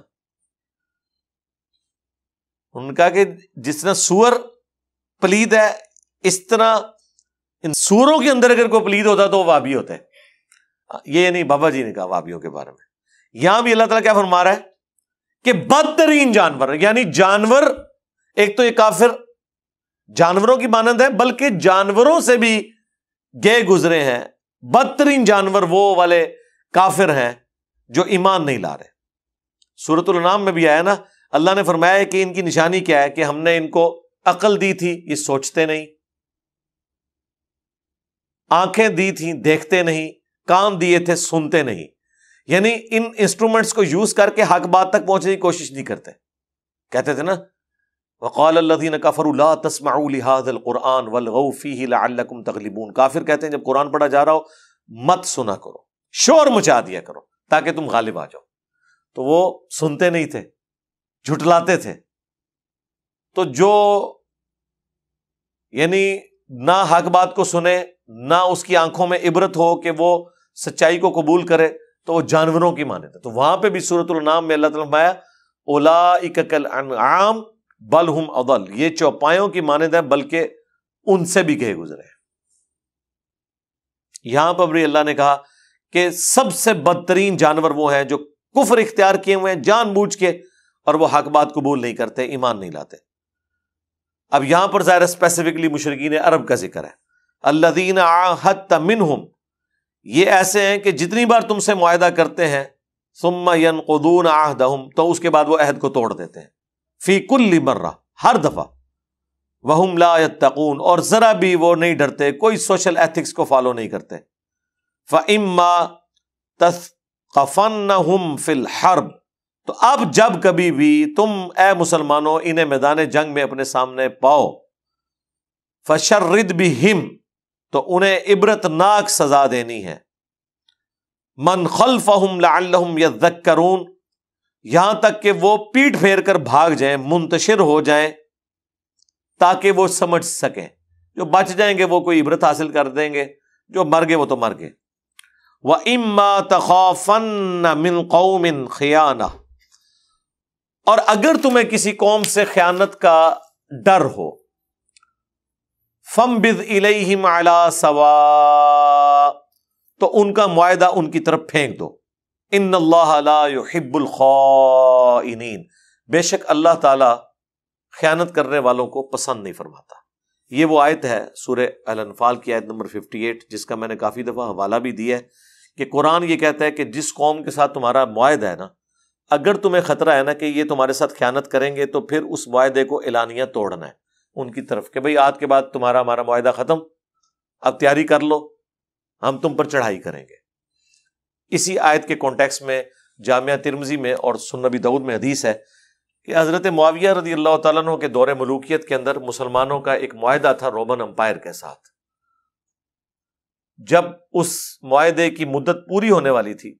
انہوں نے کہا کہ جس طرح سور پلید ہے، اس طرح ان سوروں کے اندر اگر کوئی پلید ہوتا تو وہ وابی ہوتا ہے. یہ نہیں بابا جی نے کہا وابیوں کے بارے میں. یہاں بھی اللہ تعالیٰ کیا فرما رہا ہے کہ بدترین جانور، یعنی جانور، ایک تو یہ کافر جانوروں کی مانند ہے، بلکہ جانوروں سے بھی گئے گزرے ہیں. بدترین جانور وہ والے کافر ہیں جو ایمان نہیں لا رہے. سورۃ الانعام میں بھی آیا نا، اللہ نے فرمایا کہ ان کی نشانی کیا ہے، کہ ہم نے ان کو عقل دی تھی، یہ سوچتے نہیں، آنکھیں دی تھیں دیکھتے نہیں، کان دیے تھے سنتے نہیں. یعنی ان انسٹرومنٹس کو یوز کر کے حق بات تک پہنچنے کی کوشش نہیں کرتے. کہتے تھے نا وقال الذین کفروا لا تسمعوا لهذا القرآن والغوا فیہ لعلکم تغلبون. کافر کہتے ہیں جب قرآن پڑھا جا رہا ہو مت سنا کرو، شور مچا دیا کرو تاکہ تم غالب آ جاؤ. تو وہ سنتے نہیں تھے، جھٹلاتے تھے. تو جو یعنی نہ حق بات کو سنے، نہ اس کی آنکھوں میں عبرت ہو کہ وہ سچائی کو قبول کرے، تو وہ جانوروں کی مانند ہے. تو وہاں پہ بھی سورۃ الانعام میں اللہ تعالیٰ نے فرمایا اولئک کالانعام بل ہم اضل، یہ چوپایوں کی مانند ہے بلکہ ان سے بھی گئے گزرے ہیں. یہاں پر بھی اللہ نے کہا کہ سب سے بدترین جانور وہ ہیں جو کفر اختیار کیے ہوئے ہیں جان بوجھ کے، اور وہ حق بات قبول نہیں کرتے، ایمان نہیں لاتے. اب یہاں پر ظاہر اسپیسیفکلی مشرکین عرب کا ذکر ہے. الذین عاہدت منہم، یہ ایسے ہیں کہ جتنی بار تم سے معاہدہ کرتے ہیں ثم ینقضون عہدہم، تو اس کے بعد وہ عہد کو توڑ دیتے ہیں. فی کل مرہ، ہر دفعہ. وہم لا یتقون، اور ذرا بھی وہ نہیں ڈرتے، کوئی سوشل ایتھکس کو فالو نہیں کرتے. فإما تثقفنہم فی الحرب، تو اب جب کبھی بھی تم اے مسلمانوں انہیں میدان جنگ میں اپنے سامنے پاؤ، فشرد بہم، تو انہیں عبرتناک سزا دینی ہے. من خلفہم لعلہم یذکرون، یہاں تک کہ وہ پیٹ پھیر کر بھاگ جائیں، منتشر ہو جائیں، تاکہ وہ سمجھ سکیں. جو بچ جائیں گے وہ کوئی عبرت حاصل کر دیں گے، جو مر گئے وہ تو مر گئے. وَإِمَّا تَخَافَنَّ مِنْ قَوْمٍ خِيَانَةٍ، اور اگر تمہیں کسی قوم سے خیانت کا ڈر ہو، فَانبِذْ إِلَيْهِمْ عَلَى سَوَاءٍ، تو ان کا معاہدہ ان کی طرف پھینک دو. ان اللہ لا يحب الخائنین، بے شک اللہ تعالی خیانت کرنے والوں کو پسند نہیں فرماتا. یہ وہ آیت ہے سورہ الانفال کی آیت نمبر 58، جس کا میں نے کافی دفعہ حوالہ بھی دیا ہے کہ قرآن یہ کہتا ہے کہ جس قوم کے ساتھ تمہارا معاہدہ ہے نا، اگر تمہیں خطرہ ہے نا کہ یہ تمہارے ساتھ خیانت کریں گے، تو پھر اس معاہدے کو اعلانیہ توڑنا ہے ان کی طرف، کہ بھئی آج کے بعد تمہارا ہمارا معاہدہ ختم، اب تیاری کر لو، ہم تم پر چڑھائی کریں گے. اسی آیت کے کانٹیکس میں جامعہ ترمذی میں اور سنن ابی داؤد میں حدیث ہے کہ حضرت معاویہ رضی اللہ تعالیٰ عنہ کے دور ملوکیت کے اندر مسلمانوں کا ایک معاہدہ تھا رومن امپائر کے ساتھ. جب اس معاہدے کی مدت پوری ہونے والی تھی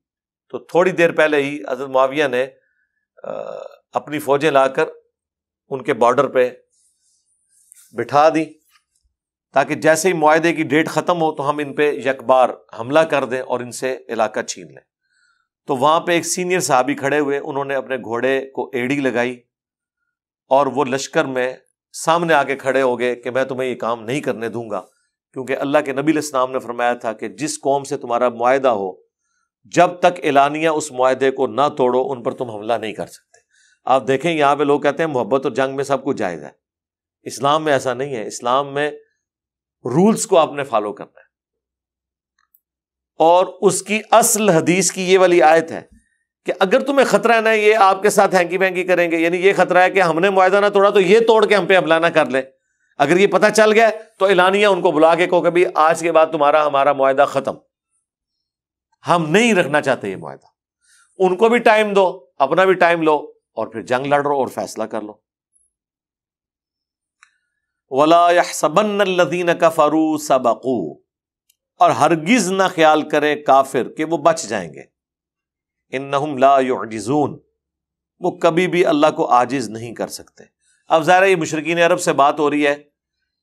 تو تھوڑی دیر پہلے ہی حضرت معاویہ نے اپنی فوجیں لا کر ان کے بارڈر پہ بٹھا دی، تاکہ جیسے ہی معاہدے کی ڈیٹ ختم ہو تو ہم ان پہ یکبار حملہ کر دیں اور ان سے علاقہ چھین لیں. تو وہاں پہ ایک سینئر صحابی کھڑے ہوئے، انہوں نے اپنے گھوڑے کو ایڑی لگائی اور وہ لشکر میں سامنے آ کے کھڑے ہو گئے کہ میں تمہیں یہ کام نہیں کرنے دوں گا، کیونکہ اللہ کے نبی علیہ السلام نے فرمایا تھا کہ جس قوم سے تمہارا معاہدہ ہو، جب تک اعلانیہ اس معاہدے کو نہ توڑو ان پر تم حملہ نہیں کر سکتے۔ آپ دیکھیں یہاں پہ لوگ کہتے ہیں محبت اور جنگ میں سب کچھ جائز ہے، اسلام میں ایسا نہیں ہے، اسلام میں رولز کو آپ نے فالو کرنا ہے۔ اور اس کی اصل حدیث کی یہ والی آیت ہے کہ اگر تمہیں خطرہ ہے نا یہ آپ کے ساتھ ہینکی وینکی کریں گے، یعنی یہ خطرہ ہے کہ ہم نے معاہدہ نہ توڑا تو یہ توڑ کے ہم پہ حملہ نہ کر لیں، اگر یہ پتہ چل گیا تو اعلانیہ ان کو بلا کے کہو کہ بھی آج کے بعد تمہارا ہمارا معاہدہ ختم، ہم نہیں رکھنا چاہتے یہ معاہدہ۔ ان کو بھی ٹائم دو، اپنا بھی ٹائم لو، اور پھر جنگ لڑو اور فیصلہ کر لو۔ وَلَا يَحْسَبَنَّ الَّذِينَ كَفَرُوا سَبَقُوا، اور ہرگز نہ خیال کرے کافر کہ وہ بچ جائیں گے، انہم لا یعجزون، وہ کبھی بھی اللہ کو عاجز نہیں کر سکتے۔ اب ظاہر ہے یہ مشرکین عرب سے بات ہو رہی ہے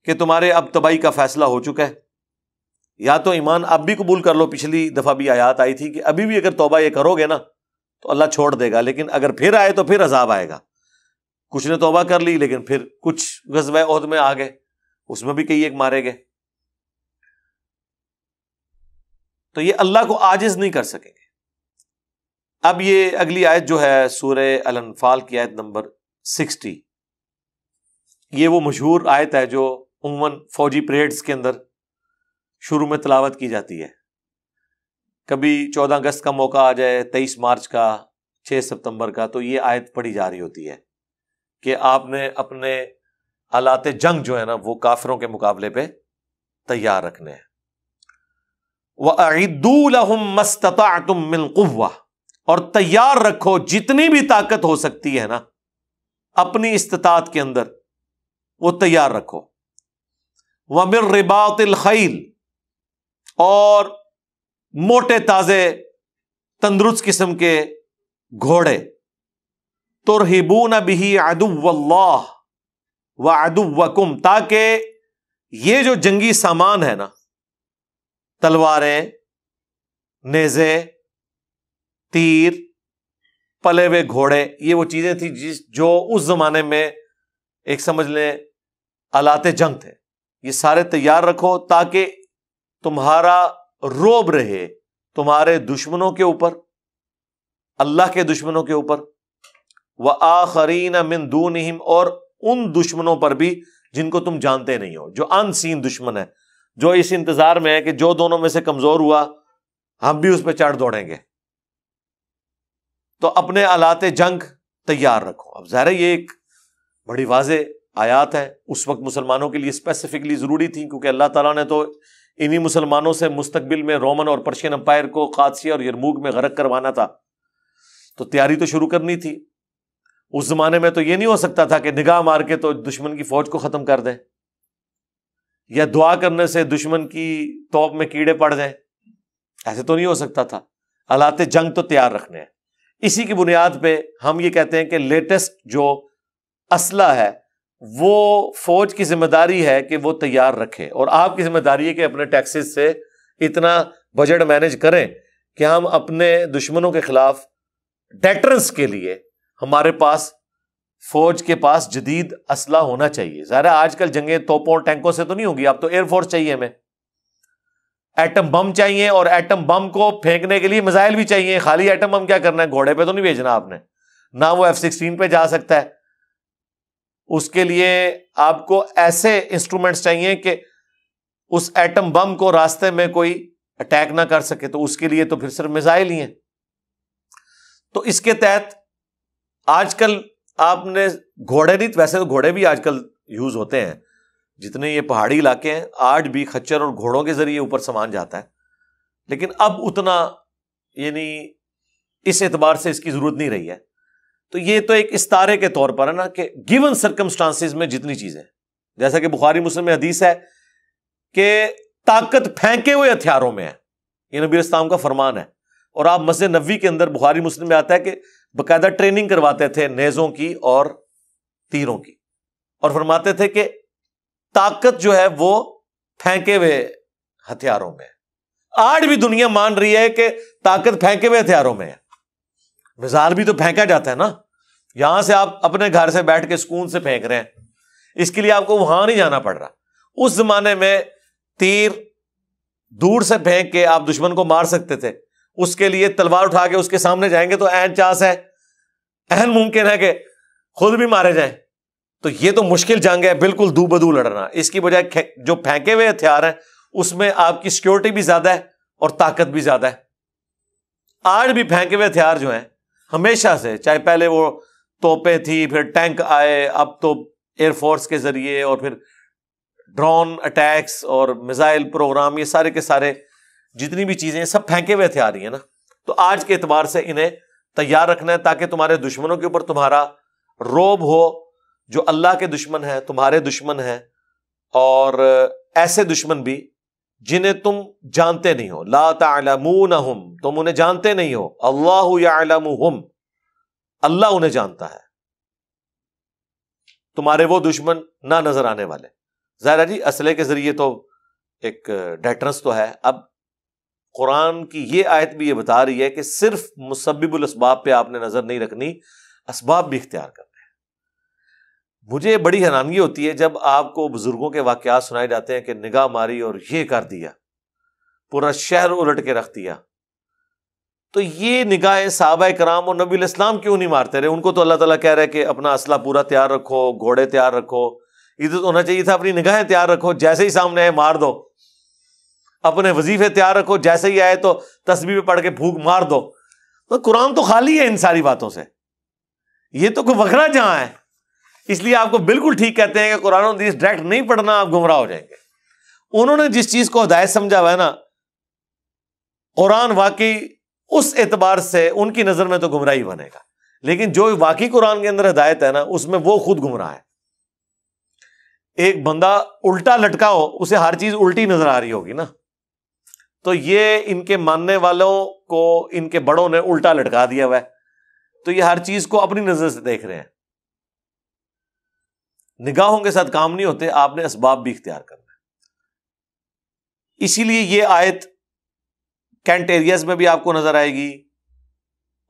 کہ تمہارے اب تباہی کا فیصلہ ہو چکا ہے، یا تو ایمان اب بھی قبول کر لو، پچھلی دفعہ بھی آیات آئی تھی کہ ابھی بھی اگر توبہ یہ کرو گے نا تو اللہ چھوڑ دے گا، لیکن اگر پھر آئے تو پھر عذاب آئے گا۔ کچھ نے توبہ کر لی لیکن پھر کچھ غزوہ احد میں آ گئے، اس میں بھی کئی ایک مارے گئے، تو یہ اللہ کو عاجز نہیں کر سکیں گے۔ اب یہ اگلی آیت جو ہے سورہ الانفال کی آیت نمبر 60، یہ وہ مشہور آیت ہے جو عموماً فوجی پریڈز کے اندر شروع میں تلاوت کی جاتی ہے۔ کبھی 14 اگست کا موقع آ جائے، 23 مارچ کا، 6 ستمبر کا، تو یہ آیت پڑھی جا رہی ہوتی ہے کہ آپ نے اپنے آلات جنگ جو ہے نا وہ کافروں کے مقابلے پہ تیار رکھنے ہیں۔ وَأَعِدُّوا لَهُم مَّا اسْتَطَعْتُم مِّن قُوَّةٍ، اور تیار رکھو جتنی بھی طاقت ہو سکتی ہے نا اپنی استطاعت کے اندر، وہ تیار رکھو۔ وَمِن رِّبَاطِ الْخَيْلِ، اور موٹے تازے تندرست قسم کے گھوڑے، ترہبون بہ عدو اللہ وعدوکم، تاکہ یہ جو جنگی سامان ہے نا، تلواریں، نیزے، تیر، پلے ہوئے گھوڑے، یہ وہ چیزیں تھیں جو اس زمانے میں ایک سمجھ لیں آلات جنگ تھے، یہ سارے تیار رکھو تاکہ تمہارا روب رہے تمہارے دشمنوں کے اوپر، اللہ کے دشمنوں کے اوپر، وآخرین من دونہم، اور ان دشمنوں پر بھی جن کو تم جانتے نہیں ہو، جو ان سین دشمن ہے، جو اس انتظار میں ہے کہ جو دونوں میں سے کمزور ہوا ہم بھی اس پہ چڑھ دوڑیں گے، تو اپنے آلات جنگ تیار رکھو۔ اب ظاہر یہ ایک بڑی واضح آیات ہے، اس وقت مسلمانوں کے لیے اسپیسیفکلی ضروری تھی، کیونکہ اللہ تعالیٰ نے تو انہی مسلمانوں سے مستقبل میں رومن اور پرشین امپائر کو قادسیہ اور یرموک میں غرق کروانا تھا، تو تیاری تو شروع کرنی تھی۔ اس زمانے میں تو یہ نہیں ہو سکتا تھا کہ نگاہ مار کے تو دشمن کی فوج کو ختم کر دیں، یا دعا کرنے سے دشمن کی توپ میں کیڑے پڑ جائیں، ایسے تو نہیں ہو سکتا تھا۔ آلات جنگ تو تیار رکھنے ہیں۔ اسی کی بنیاد پہ ہم یہ کہتے ہیں کہ لیٹسٹ جو اسلحہ ہے وہ فوج کی ذمہ داری ہے کہ وہ تیار رکھے، اور آپ کی ذمہ داری ہے کہ اپنے ٹیکسز سے اتنا بجٹ مینج کریں کہ ہم اپنے دشمنوں کے خلاف ڈیٹرنس کے لیے ہمارے پاس فوج کے پاس جدید اسلحہ ہونا چاہیے۔ ظاہر ہے آج کل جنگیں توپوں ٹینکوں سے تو نہیں ہوگی، اب تو ایئر فورس چاہیے، ہمیں ایٹم بم چاہیے، اور ایٹم بم کو پھینکنے کے لیے میزائل بھی چاہیے۔ خالی ایٹم بم کیا کرنا ہے، گھوڑے پہ تو نہیں بھیجنا آپ نے، نہ وہ F-16 پہ جا سکتا ہے۔ اس کے لیے آپ کو ایسے انسٹرومنٹس چاہیے کہ اس ایٹم بم کو راستے میں کوئی اٹیک نہ کر سکے، تو اس کے لیے تو پھر صرف میزائل ہی ہیں۔ تو اس کے تحت آج کل آپ نے گھوڑے نہیں، ویسے تو گھوڑے بھی آج کل یوز ہوتے ہیں، جتنے یہ پہاڑی علاقے ہیں آج بھی خچر اور گھوڑوں کے ذریعے اوپر سامان جاتا ہے، لیکن اب اتنا یعنی اس اعتبار سے اس کی ضرورت نہیں رہی ہے۔ تو یہ تو ایک استارے کے طور پر ہے نا کہ گیون سرکمسٹانسز میں جتنی چیزیں، جیسا کہ بخاری مسلم میں حدیث ہے کہ طاقت پھینکے ہوئے ہتھیاروں میں ہے، یہ نبی اسلام کا فرمان ہے۔ اور آپ مسجد نبوی کے اندر بخاری مسلم میں آتا ہے کہ باقاعدہ ٹریننگ کرواتے تھے نیزوں کی اور تیروں کی، اور فرماتے تھے کہ طاقت جو ہے وہ پھینکے ہوئے ہتھیاروں میں ہے۔ آج بھی دنیا مان رہی ہے کہ طاقت پھینکے ہوئے ہتھیاروں میں ہے، میزائل بھی تو پھینکا جاتا ہے نا، یہاں سے آپ اپنے گھر سے بیٹھ کے سکون سے پھینک رہے ہیں, اس کے لیے آپ کو وہاں نہیں جانا پڑ رہا. اس زمانے میں تیر دور سے پھینک کے آپ دشمن کو مار سکتے تھے, اس کے لیے تلوار اٹھا کے اس کے سامنے جائیں گے تو عین چانس ہے, عین ممکن ہے کہ خود بھی مارے جائیں. تو یہ تو مشکل جنگ ہے, بالکل دو بدو لڑنا. اس کی بجائے جو پھینکے ہوئے ہتھیار ہیں اس میں آپ کی سیکورٹی بھی زیادہ ہے اور طاقت بھی زیادہ ہے. آج بھی پھینکے ہوئے ہتھیار جو ہیں ہمیشہ سے, چاہے پہلے وہ توپیں تھی, پھر ٹینک آئے, اب تو ایئر فورس کے ذریعے, اور پھر ڈرون اٹیکس اور میزائل پروگرام, یہ سارے کے سارے جتنی بھی چیزیں ہیں سب پھینکے ہوئے ہتھیار ہی ہیں نا. تو آج کے اعتبار سے انہیں تیار رکھنا ہے تاکہ تمہارے دشمنوں کے اوپر تمہارا روب ہو. جو اللہ کے دشمن ہیں, تمہارے دشمن ہیں, اور ایسے دشمن بھی جنہیں تم جانتے نہیں ہو. لا تعلمونہم, تم انہیں جانتے نہیں ہو. اللہ یعلمہم, اللہ انہیں جانتا ہے. تمہارے وہ دشمن نہ نظر آنے والے. ظاہر ہے جی اسلحے کے ذریعے تو ایک ڈیٹرنس تو ہے. اب قرآن کی یہ آیت بھی یہ بتا رہی ہے کہ صرف مسبب الاسباب پہ آپ نے نظر نہیں رکھنی, اسباب بھی اختیار کرنے ہیں. مجھے بڑی حیرانگی ہوتی ہے جب آپ کو بزرگوں کے واقعات سنائے جاتے ہیں کہ نگاہ ماری اور یہ کر دیا, پورا شہر الٹ کے رکھ دیا. تو یہ نگاہیں صحابہ کرام اور نبی الاسلام کیوں نہیں مارتے رہے؟ ان کو تو اللہ تعالیٰ کہہ رہا ہے کہ اپنا اسلحہ پورا تیار رکھو, گھوڑے تیار رکھو. ادھر تو ہونا چاہیے تھا اپنی نگاہیں تیار رکھو, جیسے ہی سامنے آئے مار دو. اپنے وظیفے تیار رکھو, جیسے ہی آئے تو تسبیح پڑھ کے پھونک مار دو. تو قرآن تو خالی ہے ان ساری باتوں سے, یہ تو کوئی وکھرا جہاں ہے. اس لیے آپ کو بالکل ٹھیک کہتے ہیں کہ قرآن و حدیث ڈائریکٹ نہیں پڑھنا, آپ گمراہ ہو جائیں گے. انہوں نے جس چیز کو ہدایت سمجھا ہوا ہے نا, قرآن واقعی اس اعتبار سے ان کی نظر میں تو گمراہی بنے گا, لیکن جو واقعی قرآن کے اندر ہدایت ہے نا اس میں وہ خود گمراہ ہے. ایک بندہ الٹا لٹکا ہو, اسے ہر چیز الٹی نظر آ رہی ہوگی نا. تو یہ ان کے ماننے والوں کو ان کے بڑوں نے الٹا لٹکا دیا ہوا ہے, تو یہ ہر چیز کو اپنی نظر سے دیکھ رہے ہیں. نگاہوں کے ساتھ کام نہیں ہوتے, آپ نے اسباب بھی اختیار کرنا ہے. اسی لیے یہ آیت کینٹ ایریاز میں بھی آپ کو نظر آئے گی,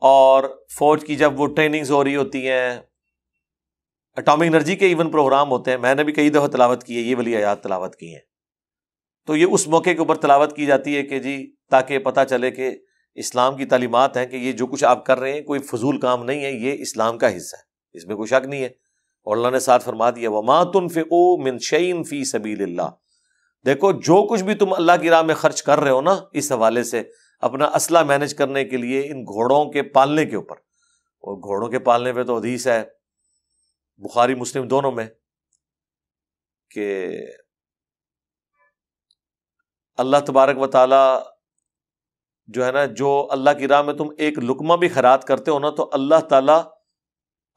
اور فوج کی جب وہ ٹریننگز ہو رہی ہوتی ہیں, اٹامک انرجی کے ایون پروگرام ہوتے ہیں. میں نے بھی کئی دفعہ تلاوت کی ہے, یہ والی آیات تلاوت کی ہیں. تو یہ اس موقع کے اوپر تلاوت کی جاتی ہے کہ جی تاکہ پتہ چلے کہ اسلام کی تعلیمات ہیں کہ یہ جو کچھ آپ کر رہے ہیں کوئی فضول کام نہیں ہے, یہ اسلام کا حصہ ہے, اس میں کوئی شک نہیں ہے. اور اللہ نے ساتھ فرما دیا وَمَا تُنْفِقُوا مِنْ شَيْءٍ فِي سَبِيلِ اللَّهِ. دیکھو جو کچھ بھی تم اللہ کی راہ میں خرچ کر رہے ہو نا, اس حوالے سے اپنا اسلحہ مینج کرنے کے لیے, ان گھوڑوں کے پالنے کے اوپر, اور گھوڑوں کے پالنے پہ تو حدیث ہے بخاری مسلم دونوں میں کہ اللہ تبارک و تعالی جو ہے نا, جو اللہ کی راہ میں تم ایک لقمہ بھی خیرات کرتے ہو نا, تو اللہ تعالی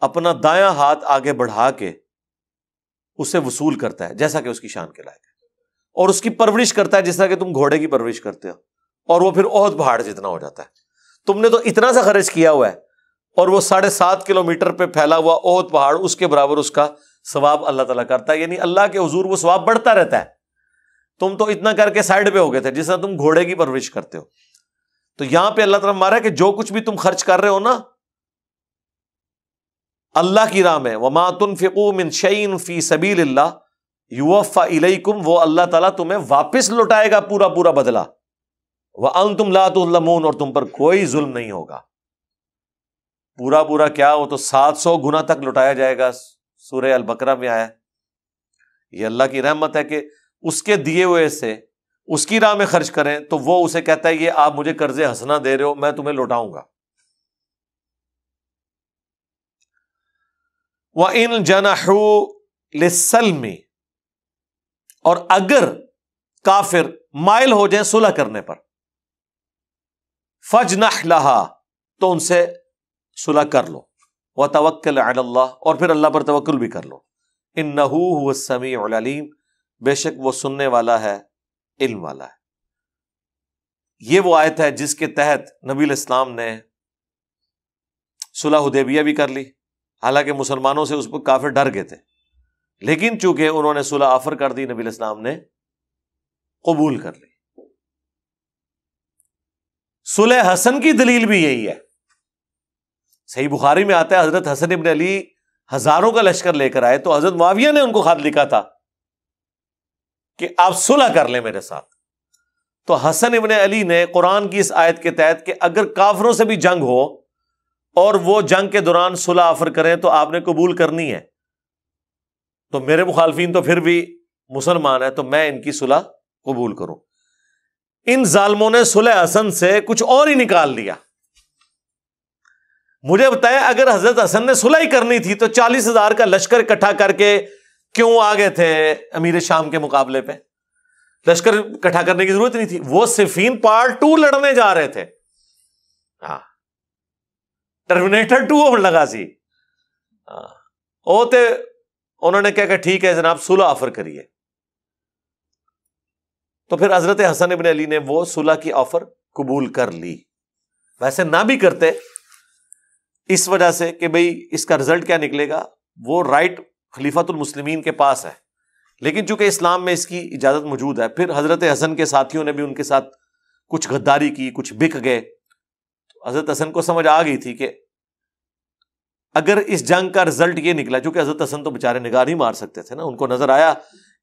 اپنا دایاں ہاتھ آگے بڑھا کے اسے وصول کرتا ہے جیسا کہ اس کی شان کے لائق ہے, اور اس کی پرورش کرتا ہے جس طرح کہ تم گھوڑے کی پرورش کرتے ہو, اور وہ پھر احد پہاڑ جتنا ہو جاتا ہے. تم نے تو اتنا سا خرچ کیا ہوا ہے, اور وہ 7.5 کلومیٹر پہ پھیلا ہوا احد پہاڑ, اس کے برابر اس کا ثواب اللہ تعالیٰ کرتا ہے. یعنی اللہ کے حضور وہ ثواب بڑھتا رہتا ہے. تم تو اتنا کر کے سائڈ پہ ہو گئے تھے جس طرح تم گھوڑے کی پرورش کرتے ہو. تو یہاں پہ اللہ تعالیٰ مارا کہ جو کچھ بھی تم خرچ کر رہے ہو نا اللہ کی راہ میں, وَمَا تُنْفِقُوا مِنْ شَيْءٍ فِي سَبِيلِ اللَّهِ يُوَفَّى إِلَيْكُمْ, وہ اللہ تعالیٰ تمہیں واپس لوٹائے گا پورا پورا بدلہ. وَأَنْتُمْ لَا تُظْلَمُونَ, اور تم پر کوئی ظلم نہیں ہوگا. پورا پورا کیا, وہ تو 700 گنا تک لوٹایا جائے گا. سورہ البقرہ میں آیا. یہ اللہ کی رحمت ہے کہ اس کے دیے ہوئے سے اس کی راہ میں خرچ کریں تو وہ اسے کہتا ہے یہ آپ مجھے قرض حسنہ دے رہے ہو, میں تمہیں لوٹاؤں گا. وَإِن جَنَحُوا لِلسَّلْمِ, اور اگر کافر مائل ہو جائیں صلح کرنے پر, فَجْنَحْ لَهَا, تو ان سے صلح کر لو. وَتَوَكَّلْ عَلَى اللَّهِ, اور پھر اللہ پر توکل بھی کر لو. إِنَّهُ هُوَ السَّمِيعُ الْعَلِيمُ, بے شک وہ سننے والا ہے, علم والا ہے. یہ وہ آیت ہے جس کے تحت نبی علیہ السلام نے صلح حدیبیہ بھی کر لی. حالانکہ مسلمانوں سے اس پر کافر ڈر گئے تھے, لیکن چونکہ انہوں نے صلح آفر کر دی, نبی علیہ السلام نے قبول کر لی. صلح حسن کی دلیل بھی یہی ہے صحیح بخاری میں آتا ہے حضرت حسن ابن علی ہزاروں کا لشکر لے کر آئے تو حضرت معاویہ نے ان کو خط لکھا تھا کہ آپ صلح کر لیں میرے ساتھ. تو حسن ابن علی نے قرآن کی اس آیت کے تحت کہ اگر کافروں سے بھی جنگ ہو اور وہ جنگ کے دوران صلح آفر کریں تو آپ نے قبول کرنی ہے, تو میرے مخالفین تو پھر بھی مسلمان ہیں تو میں ان کی صلح قبول کروں. ان ظالموں نے صلح حسن سے کچھ اور ہی نکال لیا. مجھے بتایا اگر حضرت حسن نے صلح ہی کرنی تھی تو 40,000 کا لشکر اکٹھا کر کے کیوں آگے تھے امیر شام کے مقابلے پہ؟ لشکر اکٹھا کرنے کی ضرورت نہیں تھی. وہ صفین پارٹ 2 لڑنے جا رہے تھے. ہاں ٹرمینیٹر 2 ہونے لگا سی. ہوتے انہوں نے کہا کہ ٹھیک ہے جناب صلح آفر کریے. تو پھر حضرت حسن ابن علی نے وہ صلح کی آفر قبول کر لی. ویسے نہ بھی کرتے اس وجہ سے کہ بھئی اس کا رزلٹ کیا نکلے گا, وہ رائٹ خلیفۃ المسلمین کے پاس ہے, لیکن چونکہ اسلام میں اس کی اجازت موجود ہے. پھر حضرت حسن کے ساتھیوں نے بھی ان کے ساتھ کچھ غداری کی, کچھ بک گئے. حضرت حسن کو سمجھ آ گئی تھی کہ اگر اس جنگ کا رزلٹ یہ نکلا, چونکہ حضرت حسن تو بےچارے نگاہ نہیں مار سکتے تھے نا, ان کو نظر آیا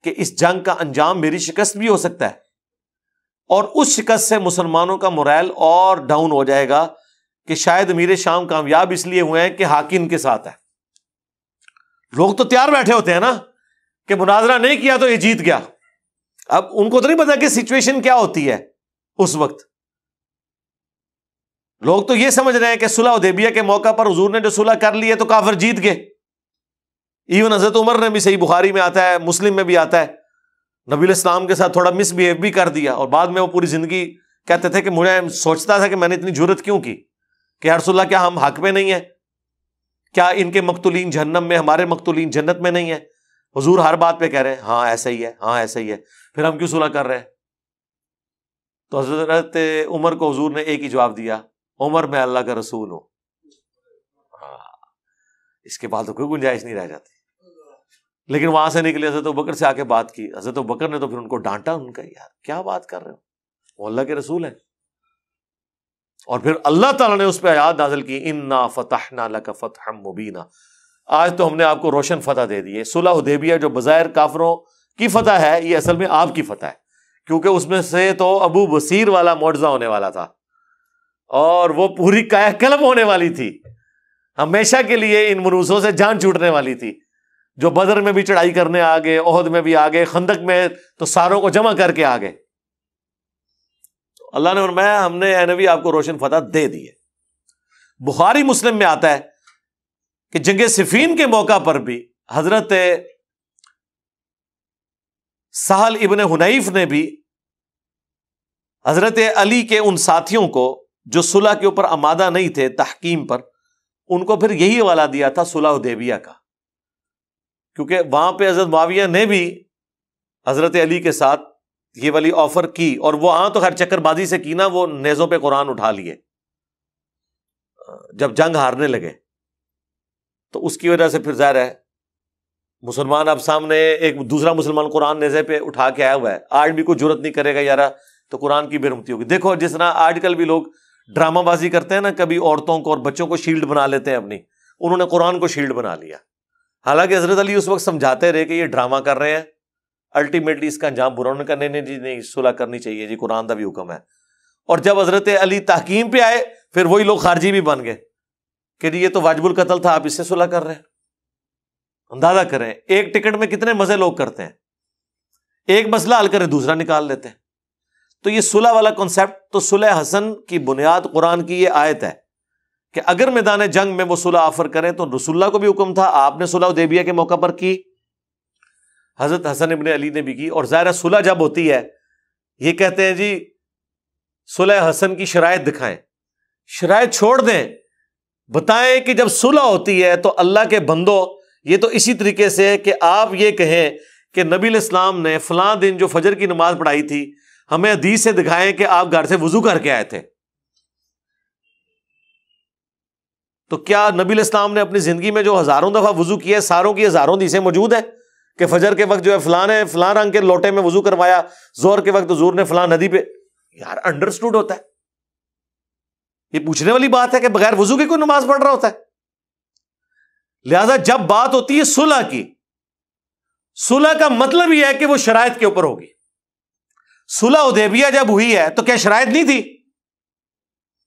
کہ اس جنگ کا انجام میری شکست بھی ہو سکتا ہے, اور اس شکست سے مسلمانوں کا مورائل اور ڈاؤن ہو جائے گا کہ شاید امیر شام کامیاب اس لیے ہوئے ہیں کہ حاکم ان کے ساتھ ہے. لوگ تو تیار بیٹھے ہوتے ہیں نا کہ مناظرہ نہیں کیا تو یہ جیت گیا. اب ان کو تو نہیں پتا کہ سچویشن کیا ہوتی ہے اس وقت. لوگ تو یہ سمجھ رہے ہیں کہ صلح حدیبیہ کے موقع پر حضور نے جو صلح کر لی ہے تو کافر جیت گئے. ایون حضرت عمر نے بھی, صحیح بخاری میں آتا ہے, مسلم میں بھی آتا ہے, نبی الاسلام کے ساتھ تھوڑا مس بہیو بھی کر دیا, اور بعد میں وہ پوری زندگی کہتے تھے کہ مجھے سوچتا تھا کہ میں نے اتنی جرت کیوں کی کہ یا رسول اللہ کیا ہم حق میں نہیں ہیں, کیا ان کے مقتولین جہنم میں, ہمارے مقتولین جنت میں نہیں ہیں. حضور ہر بات پہ کہہ رہے ہیں ہاں ایسا ہی ہے, ہاں ایسا ہی ہے, پھر ہم کیوں صلح کر رہے ہیں؟ تو حضرت عمر کو حضور نے ایک ہی جواب دیا, عمر میں اللہ کا رسول ہوں. اس کے بعد تو کوئی گنجائش نہیں رہ جاتی. لیکن وہاں سے نکلے حضرت ابوبکر سے آ کے بات کی. حضرت ابوبکر نے تو پھر ان کو ڈانٹا, ان کا یار کیا بات کر رہے ہو, وہ اللہ کے رسول ہیں. اور پھر اللہ تعالیٰ نے اس پہ آیات نازل کی, انا فتحنا لک فتحا مبینا, آج تو ہم نے آپ کو روشن فتح دے دی ہے. صلح حدیبیہ جو بظاہر کافروں کی فتح ہے, یہ اصل میں آپ کی فتح ہے, کیونکہ اس میں سے تو ابو بصیر والا معجزہ ہونے والا تھا, اور وہ پوری کایا کلب ہونے والی تھی, ہمیشہ کے لیے ان مروسوں سے جان چھوٹنے والی تھی, جو بدر میں بھی چڑھائی کرنے آگے, احد میں بھی آگے, خندق میں تو ساروں کو جمع کر کے آگے. اللہ نے فرمایا ہم نے اے نبی آپ کو روشن فتح دے دی ہے. بخاری مسلم میں آتا ہے کہ جنگ صفین کے موقع پر بھی حضرت سہل ابن حنیف نے بھی حضرت علی کے ان ساتھیوں کو جو صلح کے اوپر آمادہ نہیں تھے تحکیم پر, ان کو پھر یہی حوالہ دیا تھا صلح حدیبیہ کا, کیونکہ وہاں پہ حضرت معاویہ نے بھی حضرت علی کے ساتھ یہ والی آفر کی, اور وہ تو خیر چکر بازی سے کی نا, وہ نیزوں پہ قرآن اٹھا لیے جب جنگ ہارنے لگے. تو اس کی وجہ سے پھر ظاہر ہے مسلمان اب سامنے ایک دوسرا مسلمان قرآن نیزے پہ اٹھا کے آیا ہوا ہے, آج بھی کوئی جرت نہیں کرے گا یارا تو قرآن کی بے رحمتی ہوگی. دیکھو جس طرح آج کل بھی لوگ ڈرامہ بازی کرتے ہیں نا, کبھی عورتوں کو اور بچوں کو شیلڈ بنا لیتے ہیں اپنی, انہوں نے قرآن کو شیلڈ بنا لیا. حالانکہ حضرت علی اس وقت سمجھاتے رہے کہ یہ ڈرامہ کر رہے ہیں, الٹیمیٹلی اس کا انجام برا ہونے کا, نہیں جی نہیں صلح کرنی چاہیے جی, قرآن کا بھی حکم ہے. اور جب حضرت علی تحکیم پہ آئے پھر وہی لوگ خارجی بھی بن گئے کہ جی یہ تو واجب القتل تھا, آپ اس سے صلح کر رہے ہیں. اندازہ کریں ایک ٹکٹ میں کتنے مزے لوگ کرتے ہیں, ایک مسئلہ حل کریں دوسرا نکال لیتے ہیں. تو یہ صلح والا کنسیپٹ, تو صلح حسن کی بنیاد قرآن کی یہ آیت ہے کہ اگر میدان جنگ میں وہ صلح آفر کریں, تو رسول اللہ کو بھی حکم تھا, آپ نے صلح حدیبیہ کے موقع پر کی, حضرت حسن ابن علی نے بھی کی. اور ظاہر صلح جب ہوتی ہے, یہ کہتے ہیں جی صلح حسن کی شرائط دکھائیں, شرائط چھوڑ دیں, بتائیں کہ جب صلح ہوتی ہے تو اللہ کے بندو, یہ تو اسی طریقے سے کہ آپ یہ کہیں کہ نبی الاسلام نے فلاں دن جو فجر کی نماز پڑھائی تھی, ہمیں حدیث سے دکھائیں کہ آپ گھر سے وضو کر کے آئے تھے. تو کیا نبی الاسلام نے اپنی زندگی میں جو ہزاروں دفعہ وضو کیا ہے, ساروں کی ہزاروں حدیثیں موجود ہیں کہ فجر کے وقت جو ہے فلاں نے فلاں رنگ کے لوٹے میں وضو کروایا, ظہر کے وقت حضور نے فلاں ندی پہ, یار انڈرسٹوڈ ہوتا ہے. یہ پوچھنے والی بات ہے کہ بغیر وضو کے کوئی نماز پڑھ رہا ہوتا ہے؟ لہذا جب بات ہوتی ہے صلح کی، صلح کا مطلب یہ ہے کہ وہ شرائط کے اوپر ہوگی۔ صلح حدیبیہ جب ہوئی ہے تو کیا شرائط نہیں تھی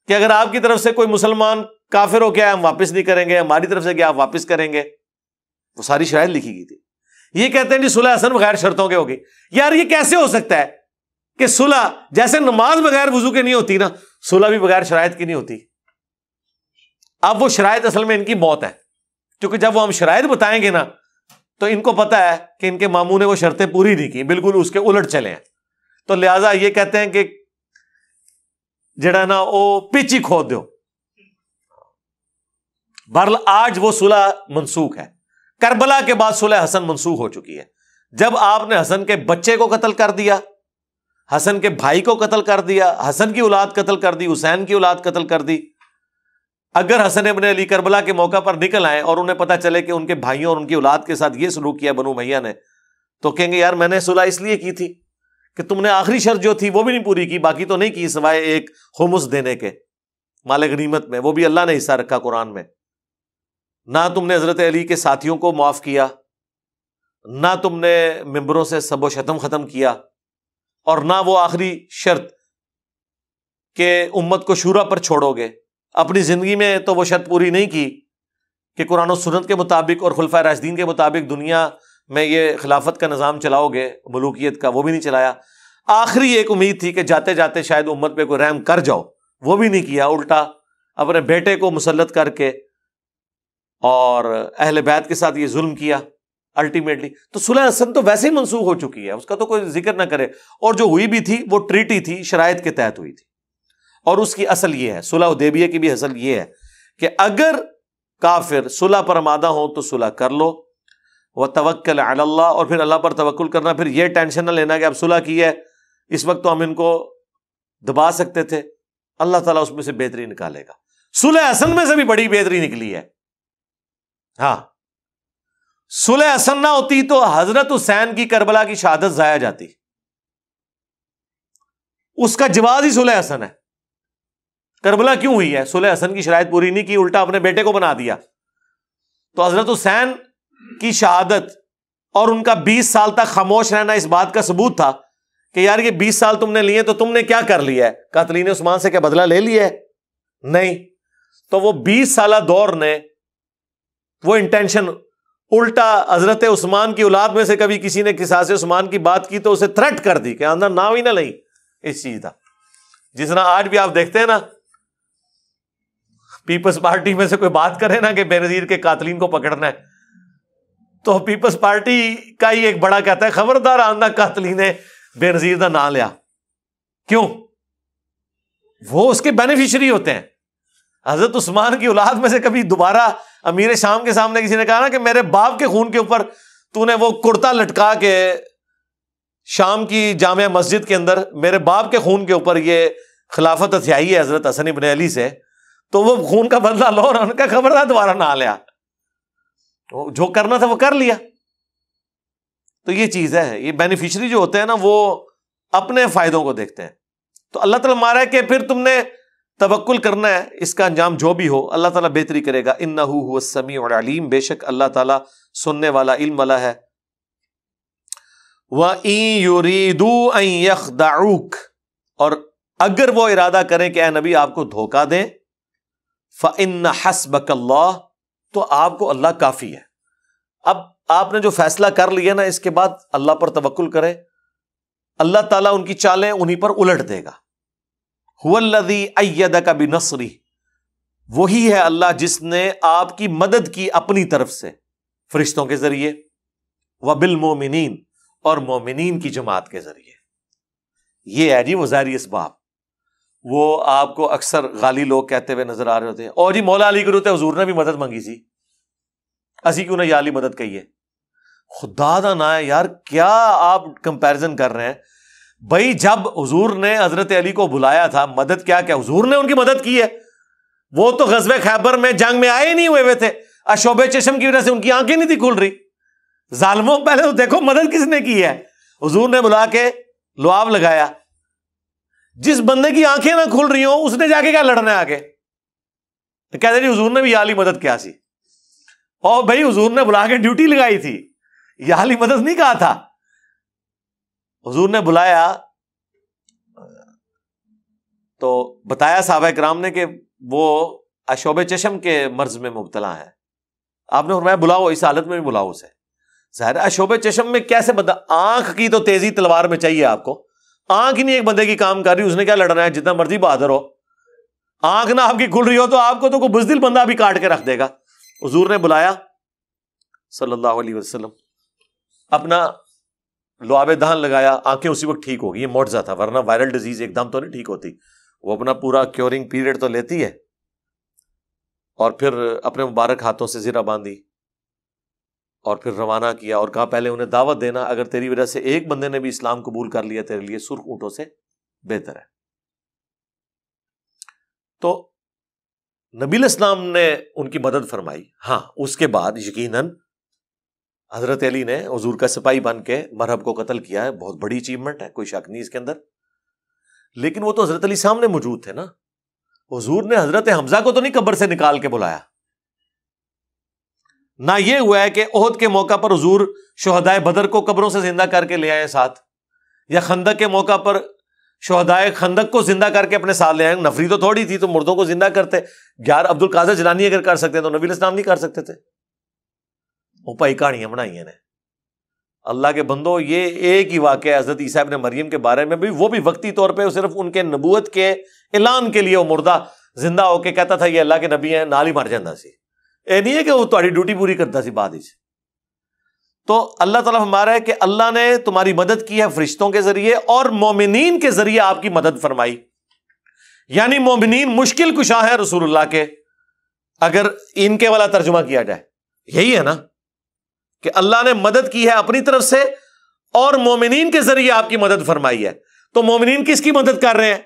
کہ اگر آپ کی طرف سے کوئی مسلمان کافر ہو گیا ہم واپس نہیں کریں گے، ہماری طرف سے کیا آپ واپس کریں گے؟ وہ ساری شرائط لکھی گئی تھی۔ یہ کہتے ہیں جی صلح حسن بغیر شرطوں کے ہوگی۔ یار یہ کیسے ہو سکتا ہے کہ صلح جیسے نماز بغیر وضو کے نہیں ہوتی نا، صلح بھی بغیر شرائط کی نہیں ہوتی؟ اب وہ شرائط اصل میں ان کی موت ہے، کیونکہ جب وہ ہم شرائط بتائیں گے نا تو ان کو پتا ہے کہ ان کے ماموں نے وہ شرطیں پوری نہیں کی، بالکل اس کے الٹ چلے ہیں، تو لہٰذا یہ کہتے ہیں کہ جڑا نا وہ پچ ہی کھود دو۔ بہرحال آج وہ صلح منسوخ ہے۔ کربلا کے بعد صلح حسن منسوخ ہو چکی ہے۔ جب آپ نے حسن کے بچے کو قتل کر دیا، حسن کے بھائی کو قتل کر دیا، حسن کی اولاد قتل کر دی، حسین کی اولاد قتل کر دی، اگر حسن ابن علی کربلا کے موقع پر نکل آئے اور انہیں پتہ چلے کہ ان کے بھائیوں اور ان کی اولاد کے ساتھ یہ سلوک کیا بنو امیہ نے، تو کہیں گے یار میں نے صلح اس لیے کی تھی کہ تم نے آخری شرط جو تھی وہ بھی نہیں پوری کی، باقی تو نہیں کی سوائے ایک خمس دینے کے مال غنیمت میں، وہ بھی اللہ نے حصہ رکھا قرآن میں۔ نہ تم نے حضرت علی کے ساتھیوں کو معاف کیا، نہ تم نے ممبروں سے سب و شتم ختم کیا، اور نہ وہ آخری شرط کہ امت کو شورا پر چھوڑو گے۔ اپنی زندگی میں تو وہ شرط پوری نہیں کی کہ قرآن و سنت کے مطابق اور خلفائے راشدین کے مطابق دنیا میں یہ خلافت کا نظام چلاؤ گے، ملوکیت کا، وہ بھی نہیں چلایا۔ آخری ایک امید تھی کہ جاتے جاتے شاید امت پہ کوئی رحم کر جاؤ، وہ بھی نہیں کیا، الٹا اپنے بیٹے کو مسلط کر کے اور اہل بیت کے ساتھ یہ ظلم کیا الٹیمیٹلی۔ تو صلح حسن تو ویسے ہی منسوخ ہو چکی ہے، اس کا تو کوئی ذکر نہ کرے، اور جو ہوئی بھی تھی وہ ٹریٹی تھی، شرائط کے تحت ہوئی تھی، اور اس کی اصل یہ ہے، صلح حدیبیہ کی بھی اصل یہ ہے کہ اگر کافر صلح پر آمادہ ہو تو صلح کر لو، وتوکل علی اللہ، اور پھر اللہ پر توکل کرنا، پھر یہ ٹینشن نہ لینا کہ اب صلح کی ہے اس وقت تو ہم ان کو دبا سکتے تھے، اللہ تعالیٰ اس میں سے بہتری نکالے گا۔ صلح حسن میں سے بھی بڑی بہتری نکلی ہے۔ ہاں، صلح حسن نہ ہوتی تو حضرت حسین کی کربلا کی شہادت ضائع جاتی، اس کا جواز ہی صلح حسن ہے۔ کربلا کیوں ہوئی ہے؟ صلح حسن کی شرائط پوری نہیں کی، الٹا اپنے بیٹے کو بنا دیا۔ تو حضرت حسین کی شہادت اور ان کا 20 سال تک خاموش رہنا اس بات کا ثبوت تھا کہ یار یہ 20 سال تم نے لیے تو تم نے کیا کر لیا ہے؟ قاتلین عثمان سے کیا بدلہ لے لیا ہے؟ نہیں۔ تو وہ 20 سالہ دور نے وہ انٹینشن، الٹا حضرت عثمان کی اولاد میں سے کبھی کسی نے قصاص عثمان کی بات کی تو اسے تھریٹ کر دی کہ اندر نام ہی نہ لئی اس چیز کا۔ جس طرح آج بھی آپ دیکھتے ہیں نا، پیپلز پارٹی میں سے کوئی بات کرے نا کہ بے نظیر کے قاتلین کو پکڑنا ہے، تو پیپلز پارٹی کا ہی ایک بڑا کہتا ہے خبردار آندہ قاتلین بے نظیر دا نام لیا۔ کیوں؟ وہ اس کے بینیفیشری ہوتے ہیں۔ حضرت عثمان کی اولاد میں سے کبھی دوبارہ امیر شام کے سامنے کسی نے کہا نا کہ میرے باپ کے خون کے اوپر تو نے وہ کرتا لٹکا کے شام کی جامع مسجد کے اندر میرے باپ کے خون کے اوپر یہ خلافت ہتھیائی ہے حضرت حسن ابن علی سے، تو وہ خون کا بدلہ لو، اور ان کا خبردار دوبارہ نہ لیا، جو کرنا تھا وہ کر لیا۔ تو یہ چیز ہے، یہ بینیفیشری جو ہوتے ہیں نا وہ اپنے فائدوں کو دیکھتے ہیں۔ تو اللہ تعالیٰ مارا ہے کہ پھر تم نے توکل کرنا ہے، اس کا انجام جو بھی ہو اللہ تعالیٰ بہتری کرے گا۔ انہ هو السمیع العلیم، بے شک اللہ تعالیٰ سننے والا، علم والا ہے۔ وَإِن يُرِيدُوا أَن يَخْدَعُوكَ، اور اگر وہ ارادہ کریں کہ اے نبی آپ کو دھوکہ دیں، فَإِنَّ حَسْبَكَ اللَّهُ، تو آپ کو اللہ کافی ہے۔ اب آپ نے جو فیصلہ کر لیا نا، اس کے بعد اللہ پر توکل کرے، اللہ تعالیٰ ان کی چالیں انہی پر الٹ دے گا۔ هُوَ الَّذِي أَيَّدَكَ بِنَصْرِهِ، وہی ہے اللہ جس نے آپ کی مدد کی اپنی طرف سے فرشتوں کے ذریعے، وَبِالْمُؤْمِنِينَ، اور مومنین کی جماعت کے ذریعے۔ یہ ہے جی وہ ظاہری اسباب۔ وہ آپ کو اکثر غالی لوگ کہتے ہوئے نظر آ رہے ہوتے ہیں، اور جی مولا علی کرو تے حضور نے بھی مدد منگی سی، اسی کیوں نہ یا علی مدد کہیے۔ خدا دا نا ہے یار، کیا آپ کمپیرزن کر رہے ہیں بھائی؟ جب حضور نے حضرت علی کو بلایا تھا، مدد کیا حضور نے ان کی مدد کی ہے؟ وہ تو غزوہ خیبر میں جنگ میں آئے نہیں ہوئے تھے، اشوب چشم کی وجہ سے ان کی آنکھیں نہیں تھی کھل رہی۔ ظالموں، پہلے تو دیکھو مدد کس نے کی ہے؟ حضور نے بلا کے لعاب لگایا۔ جس بندے کی آنکھیں نہ کھل رہی ہوں اس نے جا کے کیا لڑنا ہے آگے؟ تو کہتے جی حضور نے بھی یا علی مدد کیا سی، اور بھائی حضور نے بلا کے ڈیوٹی لگائی تھی، یا علی مدد نہیں کہا تھا. حضور نے بلایا تو بتایا صحابہ کرام نے کہ وہ اشوب چشم کے مرض میں مبتلا ہے. آپ نے فرمایا بلاؤ، اس حالت میں بھی بلاؤ اسے. ظاہر اشوب چشم میں کیسے بندہ، آنکھ کی تو تیزی تلوار میں چاہیے آپ کو، آنکھ ہی نہیں ایک بندے کی کام کر رہی، اس نے کیا لڑنا ہے؟ جتنا مرضی بہادر ہو، آنکھ نہ آپ کی کھل رہی ہو تو آپ کو تو کوئی بزدل بندہ بھی کاٹ کے رکھ دے گا. حضور نے بلایا صلی اللہ علیہ وسلم، اپنا لعاب دہن لگایا، آنکھیں اسی وقت ٹھیک ہو گئی. یہ معجزہ تھا، ورنہ وائرل ڈیزیز ایک دم تو نہیں ٹھیک ہوتی، وہ اپنا پورا کیورنگ پیریڈ تو لیتی ہے. اور پھر اپنے مبارک ہاتھوں سے زرہ باندھی اور پھر روانہ کیا اور کہا پہلے انہیں دعوت دینا، اگر تیری وجہ سے ایک بندے نے بھی اسلام قبول کر لیا تیرے لیے سرخ اونٹوں سے بہتر ہے. تو نبی الاسلام نے ان کی مدد فرمائی. ہاں اس کے بعد یقیناً حضرت علی نے حضور کا سپاہی بن کے مرہب کو قتل کیا ہے، بہت بڑی اچیومنٹ ہے، کوئی شک نہیں اس کے اندر. لیکن وہ تو حضرت علی سامنے موجود تھے نا. حضور نے حضرت حمزہ کو تو نہیں قبر سے نکال کے بلایا. نہ یہ ہوا ہے کہ احد کے موقع پر حضور شہدائے بدر کو قبروں سے زندہ کر کے لے آئے ساتھ، یا خندق کے موقع پر شہدائے خندق کو زندہ کر کے اپنے ساتھ لے آئے. نفری تو تھوڑی تھی تو مردوں کو زندہ کرتے. یار عبد القادر جیلانی اگر کر سکتے تو نبی الاسلام نہیں کر سکتے تھے؟ وہ پائی کہانیاں بنائی ہیں نے. اللہ کے بندو، یہ ایک ہی واقعہ حضرت عیسیٰ ابن مریم کے بارے میں بھی، وہ بھی وقتی طور پہ صرف ان کے نبوت کے اعلان کے لیے وہ مردہ زندہ ہو کے کہتا تھا یہ اللہ کے نبی ہیں، نال ہی مر جاتا سی. اے نہیں ہے کہ وہ تمہاری ڈیوٹی پوری کرتا سی بعد ہی. تو اللہ تعالیٰ ہمارا ہے کہ اللہ نے تمہاری مدد کی ہے فرشتوں کے ذریعے اور مومنین کے ذریعے آپ کی مدد فرمائی. یعنی مومنین مشکل کشا ہے رسول اللہ کے، اگر ان کے والا ترجمہ کیا جائے یہی ہے نا کہ اللہ نے مدد کی ہے اپنی طرف سے اور مومنین کے ذریعے آپ کی مدد فرمائی ہے. تو مومنین کس کی مدد کر رہے ہیں؟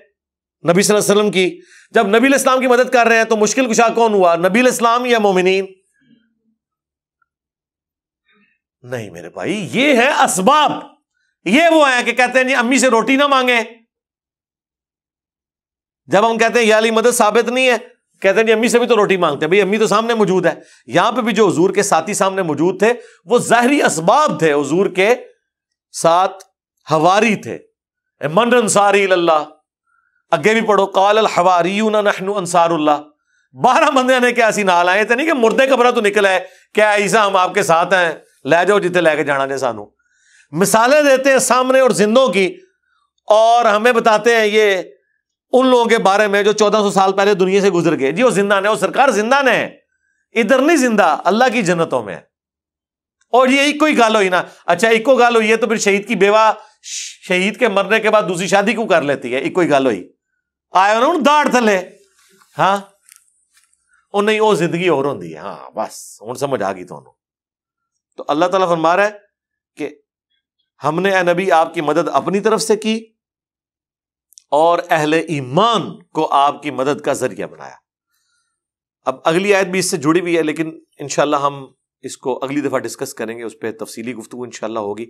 نبی صلی اللہ علیہ وسلم کی. جب نبی علیہ السلام کی مدد کر رہے ہیں تو مشکل کشا کون ہوا؟ نبی علیہ السلام یا مومنین؟ نہیں میرے بھائی، یہ ہے اسباب. یہ وہ ہیں کہ کہتے ہیں جی امی سے روٹی نہ مانگیں. جب ہم کہتے ہیں یا علی مدد ثابت نہیں ہے، کہتے ہیں جی امی سے بھی تو روٹی مانگتے ہیں. بھائی امی تو سامنے موجود ہے. یہاں پہ بھی جو حضور کے ساتھی سامنے موجود تھے وہ ظاہری اسباب تھے. حضور کے ساتھ حواری تھے. من انصاری اللہ، اگے بھی پڑھو قال الحواریون نحن انصار اللہ. 12 بندے نے کیا ایسی نال آئے تھے، نہیں کہ مردے قبرہ تو نکل ہے، کیا عیسیٰ ہم آپ کے ساتھ ہیں، لے جاؤ جتنے لے کے جانا نے. سانو مثالیں دیتے ہیں سامنے اور زندوں کی، اور ہمیں بتاتے ہیں یہ ان لوگوں کے بارے میں جو 1400 سال پہلے دنیا سے گزر گئے. جی وہ زندہ نے، وہ سرکار زندہ نے، ادھر نہیں زندہ، اللہ کی جنتوں میں. اور یہ ایک کوئی گال ہوئی نا. اچھا ایک کو گال ہوئی ہے تو پھر شہید کی بیوہ شہید کے مرنے کے بعد دوسری شادی کیوں کر لیتی ہے؟ ایک کوئی گال ہوئی آئے انہوں داڑھ تھلے. ہاں وہ نہیں، وہ زندگی اور ہوندی ہے. ہاں بس ہوں سمجھ آ گئی تمہیں. تو اللہ تعالیٰ فرما رہا ہے کہ ہم نے اے نبی آپ کی مدد اپنی طرف سے کی اور اہل ایمان کو آپ کی مدد کا ذریعہ بنایا. اب اگلی آیت بھی اس سے جڑی ہوئی ہے، لیکن انشاءاللہ ہم اس کو اگلی دفعہ ڈسکس کریں گے، اس پہ تفصیلی گفتگو انشاءاللہ ہوگی.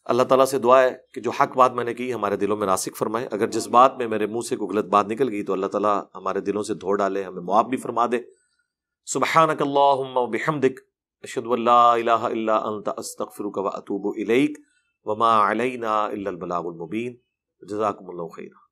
اللہ تعالیٰ سے دعا ہے کہ جو حق بات میں نے کی ہمارے دلوں میں راسخ فرمائے. اگر جس بات میں میرے منہ سے کوئی غلط بات نکل گئی تو اللہ تعالیٰ ہمارے دلوں سے دھو ڈالے، ہمیں معاف بھی فرما دے. سبحانک اللہم و بحمدک، اشہد ان لا الہ الا انت، استغفرک و اتوب الیک، وما علینا الا البلاغ المبین. جزاکم اللہ خیرا.